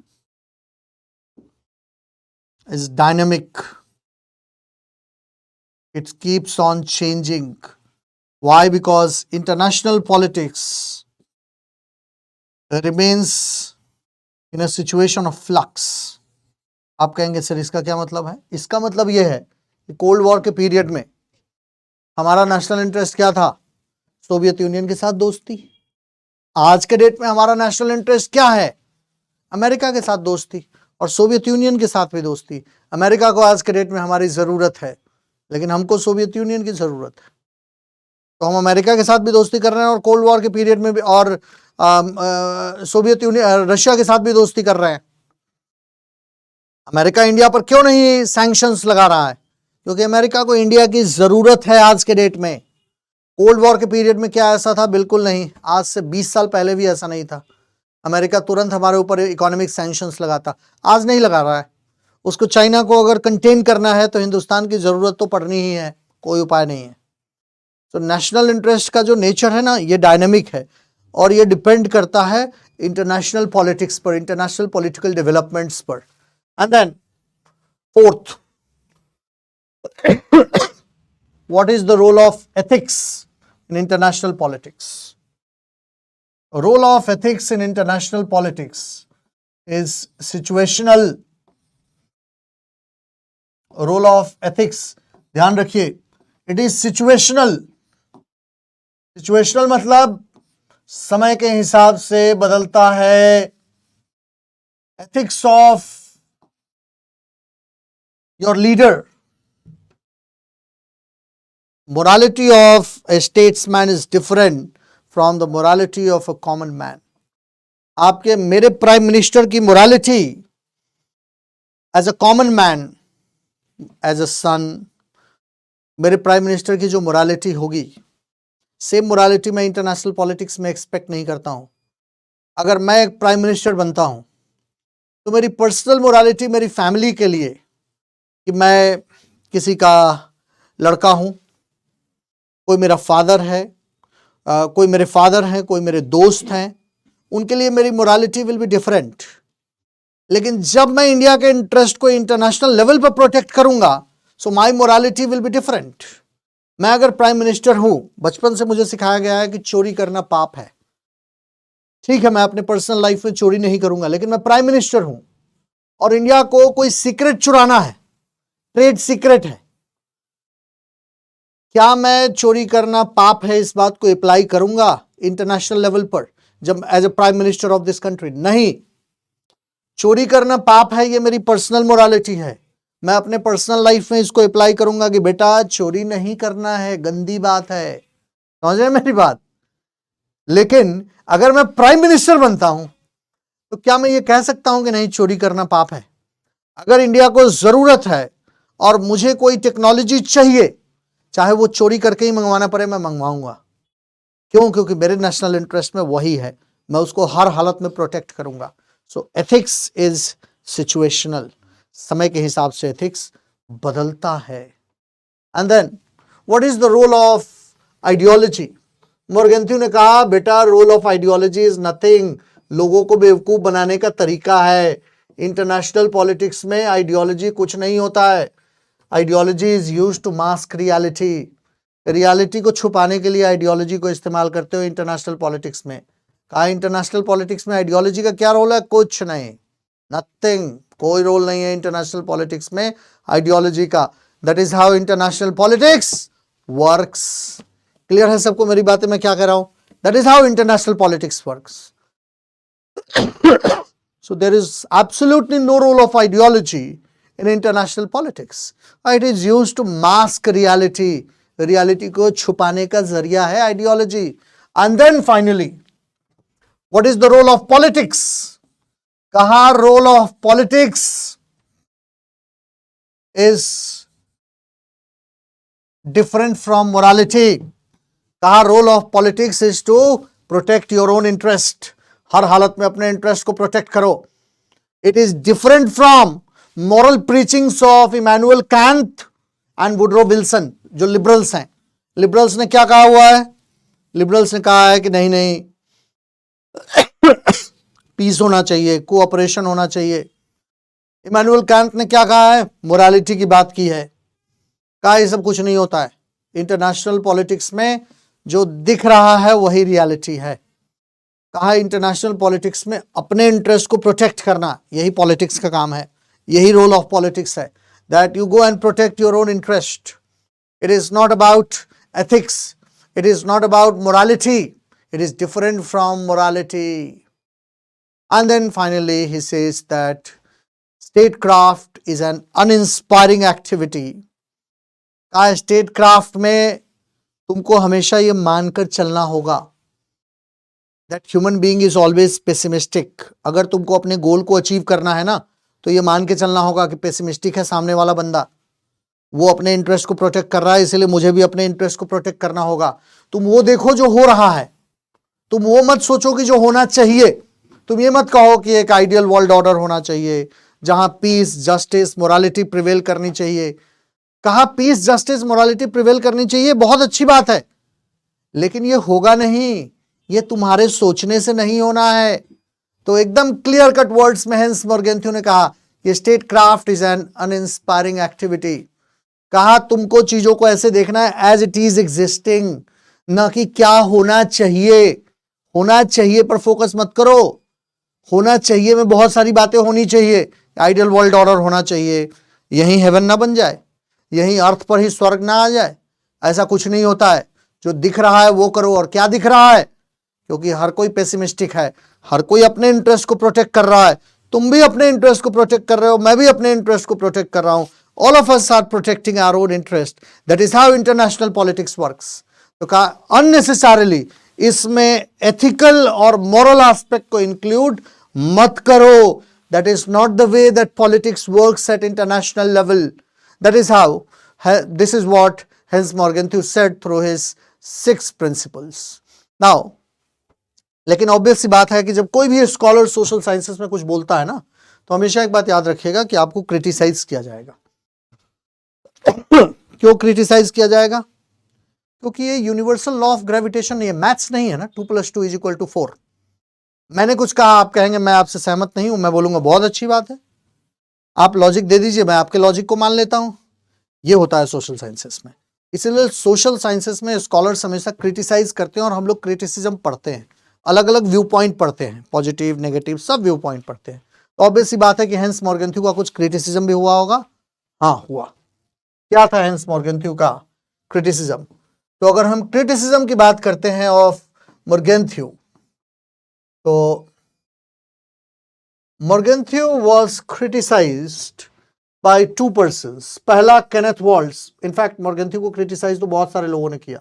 is dynamic. It keeps on changing. Why? Because international politics remains in a situation of flux. आप कहेंगे सर इसका क्या मतलब है? इसका मतलब यह है कि कोल्ड वॉर के पीरियड में हमारा नेशनल इंटरेस्ट क्या था? सोवियत यूनियन के साथ दोस्ती. आज के डेट में हमारा नेशनल इंटरेस्ट क्या है? अमेरिका के साथ दोस्ती, और सोवियत यूनियन के साथ भी दोस्ती. अमेरिका को आज के डेट में हमारी ज़रूरत है, लेकिन हमको सोवियत यूनियन की ज़रूरत है. तो हम अमेरिका के साथ भी दोस्ती कर रहे हैं और कोल्ड वॉर के पीरियड में भी, और सोवियत यूनियन रशिया के साथ भी दोस्ती कर रहे हैं. अमेरिका इंडिया पर क्यों नहीं सैंक्शंस लगा रहा है? क्योंकि अमेरिका को इंडिया की ज़रूरत है आज के डेट में. कोल्ड वॉर के पीरियड में क्या ऐसा था? बिल्कुल नहीं. आज से 20 साल पहले भी ऐसा नहीं था. अमेरिका तुरंत हमारे ऊपर इकोनॉमिक सैंक्शंस लगाता. आज नहीं लगा रहा है. उसको चाइना को अगर कंटेन करना है तो हिंदुस्तान की ज़रूरत तो पड़नी ही है, कोई उपाय नहीं है. तो नेशनल इंटरेस्ट का जो नेचर है ना, ये डायनेमिक है और ये डिपेंड करता है इंटरनेशनल पॉलिटिक्स पर, इंटरनेशनल पॉलिटिकल डेवलपमेंट्स पर. And then fourth, what is the role of ethics in international politics? Role of ethics in international politics is situational. Role of ethics, ध्यान रखिए, इट इज सिचुएशनल. सिचुएशनल मतलब समय के हिसाब से बदलता है. Ethics of your leader, morality of a statesman is different from the morality of a common man. आपके मेरे प्राइम मिनिस्टर की morality as a common man, as a son, मेरे प्राइम मिनिस्टर की जो मोरालिटी होगी, सेम मोरालिटी मैं इंटरनेशनल पॉलिटिक्स में एक्सपेक्ट नहीं करता हूं. अगर मैं एक प्राइम मिनिस्टर बनता हूं तो मेरी पर्सनल मोरालिटी मेरी फैमिली के लिए, कि मैं किसी का लड़का हूं, कोई मेरा फादर है, कोई मेरे फादर हैं, कोई मेरे दोस्त हैं, उनके लिए मेरी मोरालिटी विल बी डिफरेंट. लेकिन जब मैं इंडिया के इंटरेस्ट को इंटरनेशनल लेवल पर प्रोटेक्ट करूंगा, सो माई मोरालिटी विल बी डिफरेंट. मैं अगर प्राइम मिनिस्टर हूं, बचपन से मुझे सिखाया गया है कि चोरी करना पाप है. ठीक है, मैं अपने पर्सनल लाइफ में चोरी नहीं करूंगा, लेकिन मैं प्राइम मिनिस्टर हूं और इंडिया को कोई सीक्रेट चुराना है, ट्रेड सीक्रेट है। क्या मैं चोरी करना पाप है इस बात को अप्लाई करूंगा इंटरनेशनल लेवल पर जब as a prime minister of this country? नहीं, चोरी करना पाप है, ये मेरी पर्सनल मोरालिटी है। मैं अपने पर्सनल लाइफ में इसको अप्लाई करूंगा कि बेटा चोरी नहीं करना है, गंदी बात है, समझ रहे मेरी बात। लेकिन अगर मैं प्राइम मिनिस्टर बनता हूं तो क्या मैं ये कह सकता हूं कि नहीं चोरी करना पाप है? अगर इंडिया को जरूरत है और मुझे कोई टेक्नोलॉजी चाहिए, चाहे वो चोरी करके ही मंगवाना पड़े, मैं मंगवाऊंगा। क्यों? क्योंकि मेरे नेशनल इंटरेस्ट में वही है, मैं उसको हर हालत में प्रोटेक्ट करूंगा। सो एथिक्स इज सिचुएशनल, समय के हिसाब से एथिक्स बदलता है। And then what is the role of ideology? Morgenthau ने कहा बेटा role of ideology is nothing, लोगों को बेवकूफ बनाने का तरीका है। इंटरनेशनल पॉलिटिक्स में आइडियोलॉजी कुछ नहीं होता है। Ideology is used to mask reality, reality को छुपाने के लिए आइडियोलॉजी को इस्तेमाल करते हो इंटरनेशनल पॉलिटिक्स में। कहा इंटरनेशनल पॉलिटिक्स में आइडियोलॉजी का क्या रोल है? कुछ नहीं, नथिंग, कोई रोल नहीं है इंटरनेशनल पॉलिटिक्स में आइडियोलॉजी का। That is how international politics works. Clear है सबको मेरी बातें, मैं क्या कह रहा हूं? That is how international politics works. So there is absolutely no role of ideology in international politics. It is used to mask reality. Reality को छुपाने का जरिया है ideology. And then finally, what is the role of politics? कहा role of politics is different from morality. कहा role of politics is to protect your own interest. हर हालत में अपने इंटरेस्ट को प्रोटेक्ट करो। It is different from moral preachings of Immanuel Kant and Woodrow Wilson, जो लिबरल्स हैं। लिबरल्स ने क्या कहा हुआ है? लिबरल्स ने कहा है कि नहीं नहीं पीस होना चाहिए, कोऑपरेशन होना चाहिए। इमैनुअल कैंट ने क्या कहा है? मोरालिटी की बात की है, कहा ये सब कुछ नहीं होता है। इंटरनेशनल पॉलिटिक्स में जो दिख रहा है वही रियलिटी है। कहा इंटरनेशनल पॉलिटिक्स में अपने इंटरेस्ट को प्रोटेक्ट करना, यही पॉलिटिक्स का काम है, यही रोल ऑफ पॉलिटिक्स है, that you go and protect your own interest. It is not about ethics, it is not about morality, it is different from morality. And then finally he says that statecraft is an uninspiring activity. कहा स्टेट क्राफ्ट में तुमको हमेशा ये मानकर चलना होगा that human being is always pessimistic. अगर तुमको अपने गोल को अचीव करना है ना तो ये मान के चलना होगा कि पेसिमिस्टिक है सामने वाला बंदा, वो अपने इंटरेस्ट को प्रोटेक्ट कर रहा है, इसलिए मुझे भी अपने इंटरेस्ट को प्रोटेक्ट करना होगा। तुम वो देखो जो हो रहा है, तुम वो मत सोचो कि जो होना चाहिए। तुम ये मत कहो कि एक आइडियल वर्ल्ड ऑर्डर होना चाहिए जहां पीस जस्टिस मोरालिटी प्रिवेल करनी चाहिए। कहा पीस जस्टिस मोरालिटी प्रिवेल करनी चाहिए, बहुत अच्छी बात है, लेकिन ये होगा नहीं, ये तुम्हारे सोचने से नहीं होना है। तो एकदम क्लियर कट वर्ड्स में हेंस मोर्गेंथ्यू ने कहा ये state craft is an uninspiring activity. कहा तुमको चीजों को ऐसे देखना है एज इट इज एग्जिस्टिंग, ना कि क्या होना चाहिए। होना चाहिए पर फोकस मत करो। होना चाहिए में बहुत सारी बातें होनी चाहिए, आइडियल वर्ल्ड ऑर्डर होना चाहिए, यही हेवन ना बन जाए, यही अर्थ पर ही स्वर्ग ना आ जाए, ऐसा कुछ नहीं होता है। जो दिख रहा है वो करो। और क्या दिख रहा है? क्योंकि हर कोई पेसिमिस्टिक है, हर कोई अपने इंटरेस्ट को प्रोटेक्ट कर रहा है। तुम भी अपने इंटरेस्ट को प्रोटेक्ट कर रहे हो, मैं भी अपने इंटरेस्ट को प्रोटेक्ट कर रहा हूं। All of us are protecting our own interest. That is how international politics works. तो कहा अननेसेसरली इसमें एथिकल और मॉरल एस्पेक्ट को इंक्लूड मत करो। That is not the way that politics works at international level. That is how, this is what Hans Morgenthau said through his 6 principles. Now लेकिन ऑब्वियस सी बात है कि जब कोई भी स्कॉलर सोशल साइंसेस में कुछ बोलता है ना तो हमेशा एक बात याद रखिएगा कि आपको क्रिटिसाइज किया जाएगा। क्यों क्रिटिसाइज किया जाएगा? क्योंकि ये यूनिवर्सल लॉ ऑफ ग्रेविटेशन नहीं है, मैथ्स नहीं है ना, 2 + 2 = 4। मैंने कुछ कहा, आप कहेंगे मैं आपसे सहमत नहीं हूं, मैं बोलूंगा बहुत अच्छी बात है, आप लॉजिक दे दीजिए, मैं आपके लॉजिक को मान लेता हूं। ये होता है सोशल साइंसेस में। इसलिए सोशल साइंसेस में स्कॉलर्स हमेशा क्रिटिसाइज करते हैं और हम लोग क्रिटिसिज्म पढ़ते हैं, अलग अलग व्यू पॉइंट पढ़ते हैं, पॉजिटिव नेगेटिव सब व्यू पॉइंट पढ़ते हैं। तो ऑब्वियस सी बात है कि हेंस मोर्गेंथ्यू का कुछ क्रिटिसिज्म भी हुआ होगा। हाँ हुआ। क्या था हेंस मॉर्गेंथ्यू का क्रिटिसिज्म? तो अगर हम क्रिटिसिज्म की बात करते हैं ऑफ मॉर्गेंथ्यू, तो Morgenthau was criticized by two persons. पहला केनेथ वॉल्स. इनफैक्ट मॉर्गेंथ्यू को क्रिटिसाइज तो बहुत सारे लोगों ने किया.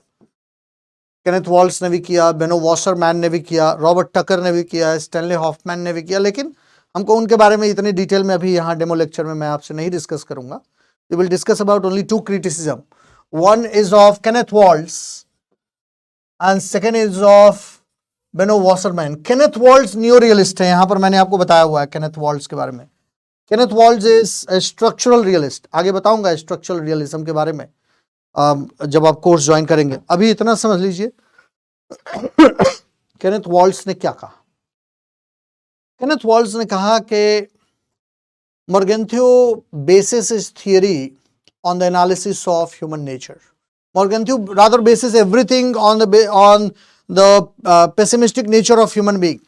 केनेथ वॉल्स ने भी किया, बेनो वॉशरमैन ने भी किया, रॉबर्ट टकर ने भी किया, स्टैनले हॉफमैन ने भी किया, लेकिन हमको उनके बारे में इतनी डिटेल में अभी यहाँ डेमो लेक्चर में मैं आपसे नहीं डिस्कस करूंगा. We will discuss about only two criticism. One is of Kenneth Waltz and second is of Benno Wasserman. Kenneth Waltz new realist है, यहाँ पर मैंने आपको बताया हुआ है Kenneth Waltz के बारे में. Kenneth Waltz is a structural realist. आगे बताऊंगा स्ट्रक्चरल रियलिज्म के बारे में जब आप कोर्स ज्वाइन करेंगे. अभी इतना समझ लीजिए Kenneth Waltz ने क्या कहा. Kenneth Waltz ने कहा कि Morgenthau bases his theory on the analysis of human nature. Morgenthau rather bases everything on the pessimistic nature of human being.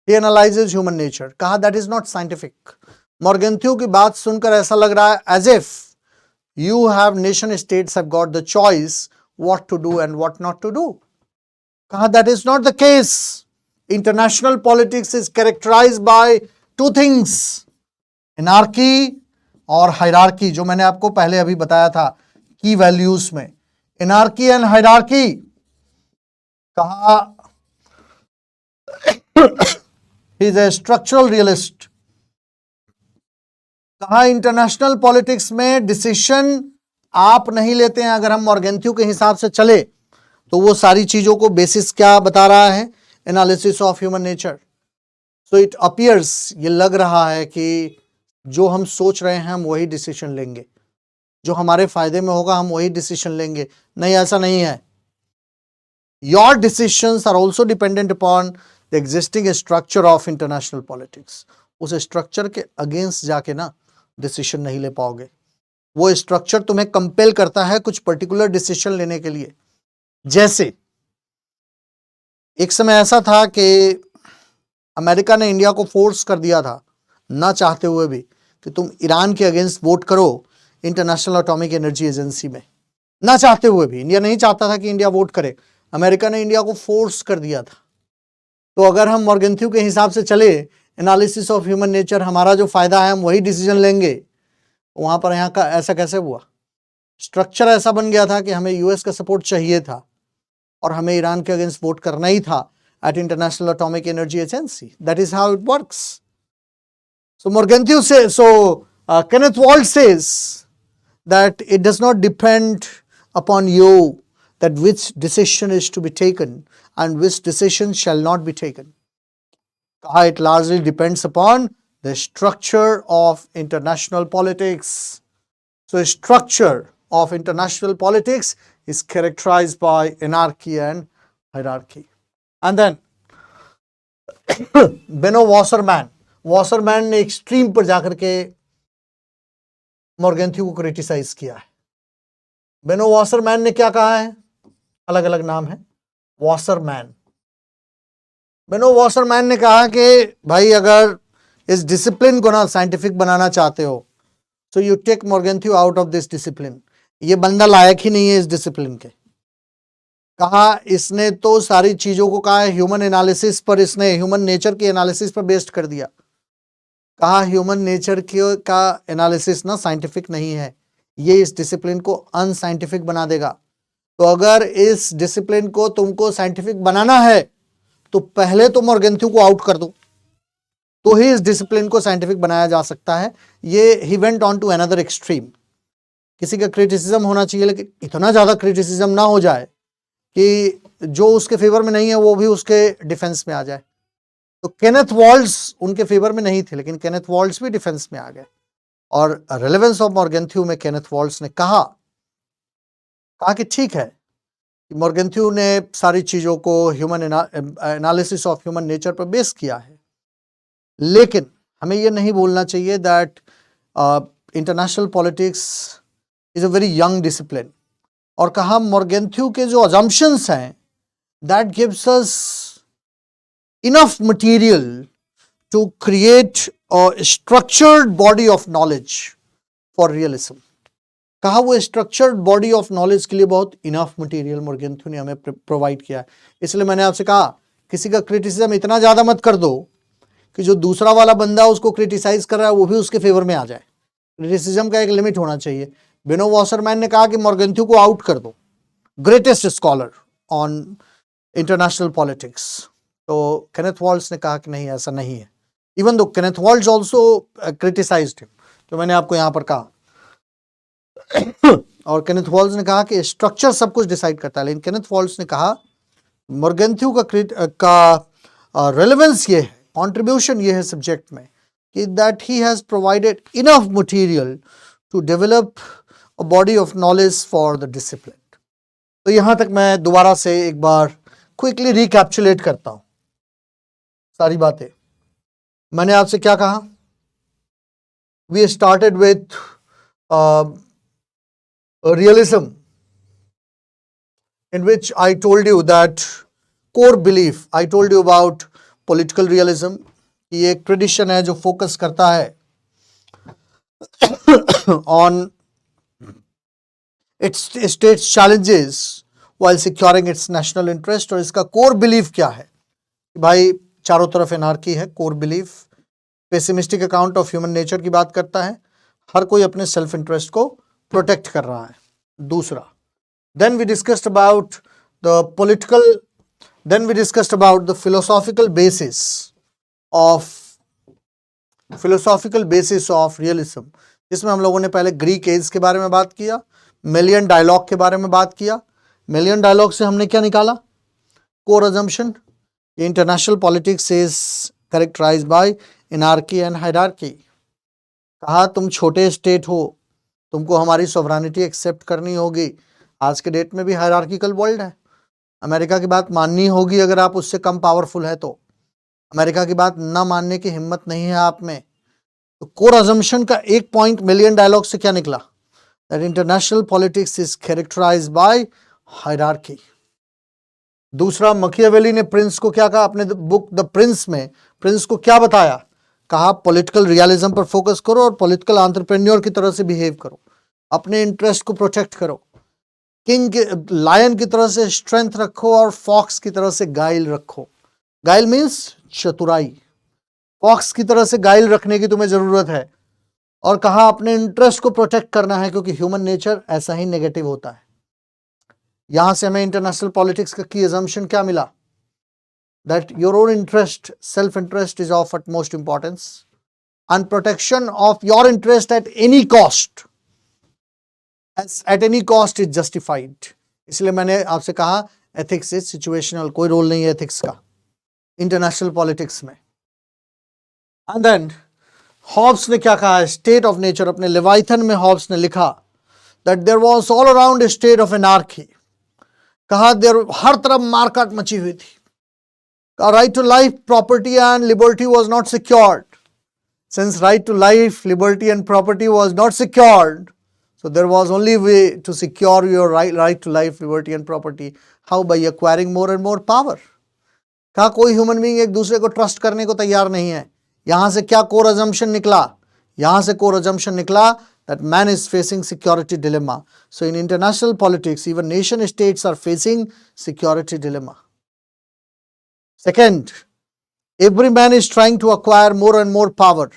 He analyzes human nature. कहा that is not scientific. Morgenthau की बात सुनकर ऐसा लग रहा है as if you have nation states have got the choice what to do and what not to do. कहा that is not the case. International politics is characterized by two things. Anarchy और हायरार्की, जो मैंने आपको पहले अभी बताया था की वैल्यूज में. Anarchy and hierarchy. कहा he is a structural realist. कहा इंटरनेशनल पॉलिटिक्स में डिसीजन आप नहीं लेते हैं. अगर हम मॉर्गेंथ्यू के हिसाब से चले तो वो सारी चीजों को बेसिस क्या बता रहा है? Analysis of human nature. So it appears, ये लग रहा है कि जो हम सोच रहे हैं हम वही डिसीजन लेंगे, जो हमारे फायदे में होगा हम वही डिसीजन लेंगे. नहीं, ऐसा नहीं है. Your decisions are also dependent upon the existing structure of international politics. उस स्ट्रक्चर के अगेंस्ट जाके ना डिसीजन नहीं ले पाओगे. वो स्ट्रक्चर तुम्हें कंपेल करता है कुछ पर्टिकुलर डिसीजन लेने के लिए. जैसे एक समय ऐसा था कि अमेरिका ने इंडिया को फोर्स कर दिया था, ना चाहते हुए भी, कि तुम ईरान के अगेंस्ट वोट करो इंटरनेशनल एटॉमिक एनर्जी एजेंसी में. ना चाहते हुए भी, इंडिया नहीं चाहता था कि इंडिया वोट करे, अमेरिका ने इंडिया को फोर्स कर दिया था. तो अगर हम मॉर्गेंथ्यू के हिसाब से चले, एनालिसिस ऑफ ह्यूमन नेचर, हमारा जो फायदा है हम वही डिसीजन लेंगे, वहां पर यहाँ का ऐसा कैसे हुआ? स्ट्रक्चर ऐसा बन गया था कि हमें यूएस का सपोर्ट चाहिए था और हमें ईरान के अगेंस्ट वोट करना ही था at International Atomic Energy Agency. That is how it works. So Morgenthau says, Kenneth Waltz says that it does not depend upon you that which decision is to be taken and which decision shall not be taken. It largely depends upon the structure of international politics. So structure of international politics is characterized by anarchy and hierarchy. And then बेनो वॉशरमैन ने एक्सट्रीम पर जाकर के मॉर्गेंथ्यू को क्रिटिसाइज किया है. बेनो वॉशरमैन ने क्या कहा है? अलग अलग नाम है. बेनो वॉशरमैन ने कहा कि भाई अगर इस डिसिप्लिन को ना साइंटिफिक बनाना चाहते हो, so you take Morgenthau out of this discipline. ये बंदा लायक ही नहीं है इस डिसिप्लिन के. कहा इसने तो सारी चीजों को कहा ह्यूमन एनालिसिस पर, इसने ह्यूमन नेचर की एनालिसिस पर बेस्ड कर दिया. कहा ह्यूमन नेचर का एनालिसिस ना साइंटिफिक नहीं है, ये इस डिसिप्लिन को अनसाइंटिफिक बना देगा. तो अगर इस डिसिप्लिन को तुमको साइंटिफिक बनाना है तो पहले तो मॉर्गेंथ्यू को आउट कर दो, तो ही इस डिसिप्लिन को साइंटिफिक बनाया जा सकता है. ये he went on to another extreme. किसी का क्रिटिसिज्म होना चाहिए, लेकिन इतना ज्यादा क्रिटिसिज्म ना हो जाए कि जो उसके फेवर में नहीं है वो भी उसके डिफेंस में आ जाए. तो केनेथ वॉल्ट्स उनके फेवर में नहीं थे, लेकिन केनेथ वॉल्ट्स भी डिफेंस में आ गए. और रेलेवेंस ऑफ मॉर्गेंथ्यू में केनेथ वॉल्ट्स ने कहा कि ठीक है, मॉर्गेंथ्यू ने सारी चीजों को human analysis of human nature पर बेस किया है, लेकिन हमें यह नहीं बोलना चाहिए that international politics is a very young discipline. और कहा मॉर्गेंथ्यू के जो अजम्पशंस हैं that gives us enough material to create a structured body of knowledge for realism. कहा वो स्ट्रक्चर्ड बॉडी ऑफ नॉलेज के लिए बहुत इनफ मटेरियल मॉर्गेंथ्यू ने हमें प्रोवाइड किया है। इसलिए मैंने आपसे कहा किसी का क्रिटिसिज्म इतना ज्यादा मत कर दो कि जो दूसरा वाला बंदा उसको क्रिटिसाइज कर रहा है वो भी उसके फेवर में आ जाए। क्रिटिसिज्म का एक लिमिट होना चाहिए। बेनो वॉसरमैन ने कहा कि मॉर्गेंथ्यू को आउट कर दो, greatest scholar on international politics. तो केनेथ वॉल्स ने कहा कि नहीं, ऐसा नहीं है। Even though Kenneth walls also criticised him, तो मैंने आपको यहां पर कहा। और केनेथ वॉल्स ने कहा कि स्ट्रक्चर सब कुछ डिसाइड करता है, लेकिन केनेथ वॉल्स ने कहा मॉर्गेंथ्यू का रेलेवेंस ये है, कंट्रीब्यूशन ये है सब्जेक्ट में कि that he has provided enough material to develop a body of knowledge for the discipline. तो यहां तक मैं दोबारा से एक बार क्विकली रिकैप्चुलेट करता हूं सारी बातें। मैंने आपसे क्या कहा? We started with realism, in which I told you that core belief, I told you about political realism, ये एक ट्रेडिशन है जो फोकस करता है on its state's challenges while securing its national interest। और इसका कोर बिलीफ क्या है कि भाई चारों तरफ एनार्की है। Core belief pessimistic account of human nature की बात करता है, हर कोई अपने सेल्फ इंटरेस्ट को प्रोटेक्ट कर रहा है। दूसरा, then we discussed about the political, then we discussed about the philosophical basis of realism, जिसमें हम लोगों ने पहले ग्रीक एज के बारे में बात किया, मिलियन डायलॉग के बारे में बात किया। मिलियन डायलॉग से हमने क्या निकाला? Core assumption, international politics is characterized by anarchy and hierarchy. कहा तुम छोटे स्टेट हो, तुमको हमारी सोवरेनिटी एक्सेप्ट करनी होगी। आज के डेट में भी हायरार्किकल वर्ल्ड है। अमेरिका की बात माननी होगी, अगर आप उससे कम पावरफुल है तो। अमेरिका की बात ना मानने की हिम्मत नहीं है आप में। तो कोर अजम्पशन का एक पॉइंट मिलियन डायलॉग से क्या निकला? That international politics is characterized by hierarchy. दूसरा, मकियावेली ने प्रिंस को क्या कहा अपने बुक द प्रिंस में? प्रिंस को क्या बताया? कहा पॉलिटिकल रियलिज्म पर फोकस करो और पॉलिटिकल एंटरप्रेन्योर की तरह से बिहेव करो, अपने इंटरेस्ट को प्रोटेक्ट करो। किंग के लायन की तरह से स्ट्रेंथ रखो और फॉक्स की तरह से गाइल रखो। गाइल मीन्स चतुराई। फॉक्स की तरह से गाइल रखने की तुम्हें जरूरत है। और कहा अपने इंटरेस्ट को प्रोटेक्ट करना है, क्योंकि ह्यूमन नेचर ऐसा ही नेगेटिव होता है। यहां से हमें इंटरनेशनल पॉलिटिक्स का की अजम्पशन क्या मिला? That your own interest, self interest is of utmost importance and protection of your interest at any cost, at any cost is justified। इसलिए मैंने आपसे कहा एथिक्स इज सिचुएशनल, कोई रोल नहीं है एथिक्स का इंटरनेशनल पॉलिटिक्स में। एंड देन हॉब्स ने क्या कहा? State of nature. अपने लेवाइथन में हॉब्स ने लिखा that there was all around a state of anarchy. कहा देर हर तरफ मारकाट मची हुई थी। Right to life, property and liberty was not secured. Since right to life, liberty and property was not secured, so there was only way to secure your right to life, liberty and property. How? By acquiring more and more power। कहा कोई ह्यूमन बीइंग एक दूसरे को ट्रस्ट करने को तैयार नहीं है। यहां से क्या कोर अजम्पशन निकला? यहां से कोर अजम्पशन निकला that man is facing security dilemma। So in international politics, even nation states are facing security dilemma। Second, every man is trying to acquire more and more power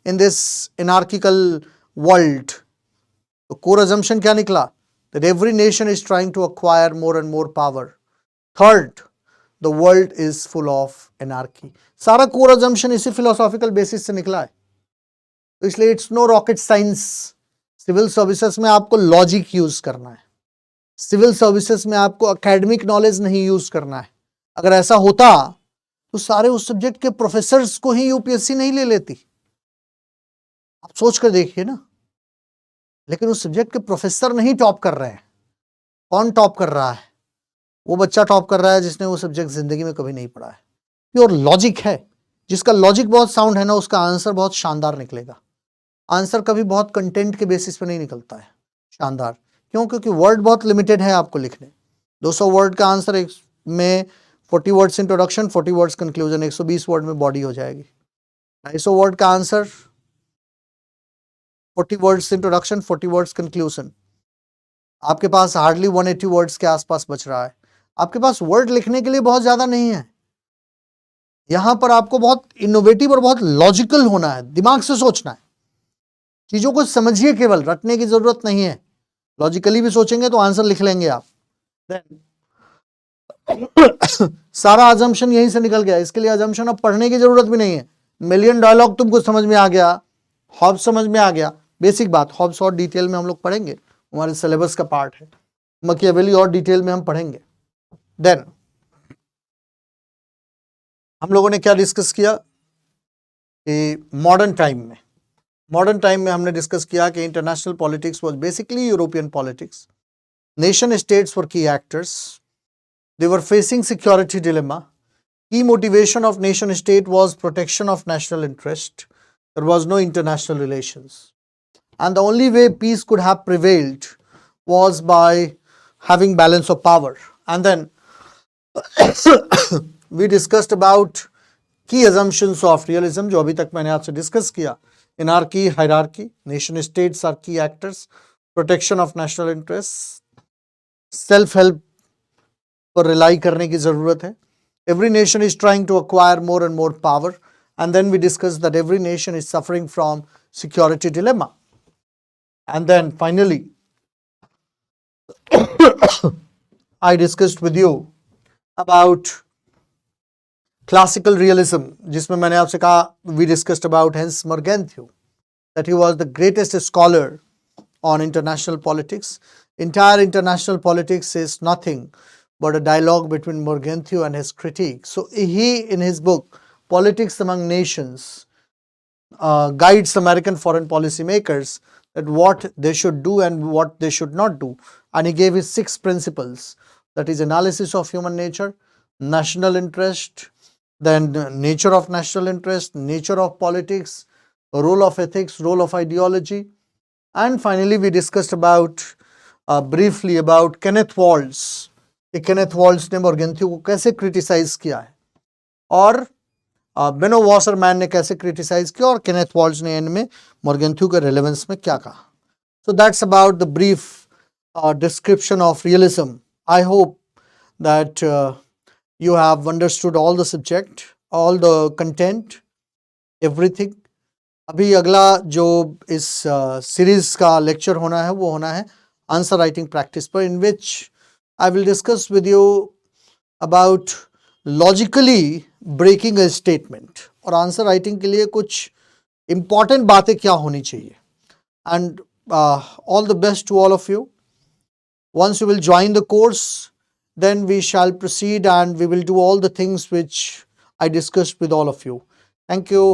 in this anarchical world। तो कोर अजम्पशन क्या निकला? That every nation is trying to acquire more and more power। Third, the world is full of anarchy। सारा कोर अजम्पशन इसी फिलोसॉफिकल बेसिस से निकला है। तो इसलिए it's no rocket science. Civil services में आपको लॉजिक यूज करना है, सिविल सर्विसेज में आपको एकेडमिक नॉलेज नहीं यूज करना है। अगर ऐसा होता तो सारे उस सब्जेक्ट के प्रोफेसर्स को ही यूपीएससी नहीं ले लेती। आप सोच कर देखिए ना। लेकिन उस सब्जेक्ट के प्रोफेसर नहीं टॉप कर रहे हैं। कौन टॉप कर रहा है? वो बच्चा टॉप कर रहा है जिसने वो सब्जेक्ट जिंदगी में कभी नहीं पढ़ा है। प्योर लॉजिक है। जिसका लॉजिक बहुत साउंड है ना, उसका आंसर बहुत शानदार निकलेगा। आंसर कभी बहुत कंटेंट के बेसिस पे नहीं निकलता है शानदार। क्यों? क्योंकि वर्ड बहुत लिमिटेड है आपको लिखने। 200 वर्ड का आंसर में 40 words introduction, 40 words conclusion, 120 word में बॉडी हो जाएगी। 250 वर्ड का answer 40 words introduction, 40 words conclusion. आपके पास हार्डली 180 वर्ड्स के आसपास बच रहा है। आपके पास वर्ड लिखने के लिए बहुत ज्यादा नहीं है। यहां पर आपको बहुत इनोवेटिव और बहुत लॉजिकल होना है, दिमाग से सोचना है, चीजों को समझिए, केवल रटने की जरूरत नहीं है। लॉजिकली भी सोचेंगे तो आंसर लिख लेंगे आप। सारा अजम्पशन यहीं से निकल गया, इसके लिए अजम्पशन अब पढ़ने की जरूरत भी नहीं है। मिलियन डायलॉग तुमको समझ में आ गया, हॉब्स समझ में आ गया, बेसिक बात। हॉब्स और डिटेल में हम लोग पढ़ेंगे, हमारे सिलेबस का पार्ट है। मैकियावेली और डिटेल में हम पढ़ेंगे। देन हम लोगों ने क्या डिस्कस किया कि मॉडर्न टाइम में हमने डिस्कस किया कि international politics was basically European politics. Nation states वर की actors, they were facing security dilemma. Key motivation of nation state was protection of national interest. There was no international relations, and the only way peace could have prevailed was by having balance of power. And then we discussed about key assumptions of realism, जो अभी तक मैंने आपसे डिस्कस किया। Anarchy, hierarchy, nation states are key actors, protection of national interests, self help पर रिलाई करने की जरूरत है। Every nation is trying to acquire more and more power, and then we discuss that every nation is suffering from security dilemma. And then finally I discussed with you about classical realism, जिसमें मैंने आपसे कहा we discussed about Hans Morgenthau, that he was the greatest scholar on international politics. Entire international politics is nothing but a dialogue between Morgenthau and his critique. So he, in his book Politics Among Nations, guides American foreign policy makers that what they should do and what they should not do. And he gave his 6 principles, that is analysis of human nature, national interest, then nature of national interest, nature of politics, role of ethics, role of ideology. And finally we discussed about briefly about Kenneth Waltz. Kenneth Waltz ने मॉर्गेंथ्यू को कैसे क्रिटिसाइज किया है, और बेनो वॉसरमैन ने कैसे क्रिटिसाइज किया, और केनेथ वॉल्ट्ज ने एंड में मॉर्गेंथ्यू के रेलेवेंस में क्या कहा। So that's about the brief description of realism. I hope that you have understood all the subject, all the content, everything. अभी अगला जो इस सीरीज का लेक्चर होना है वो होना है आंसर राइटिंग प्रैक्टिस पर, in which I will discuss with you about logically breaking a statement, और आंसर राइटिंग के लिए कुछ इंपॉर्टेंट बातें क्या होनी चाहिए। And all the best to all of you. Once you will join the course, then we shall proceed and we will do all the things which I discussed with all of you. Thank you.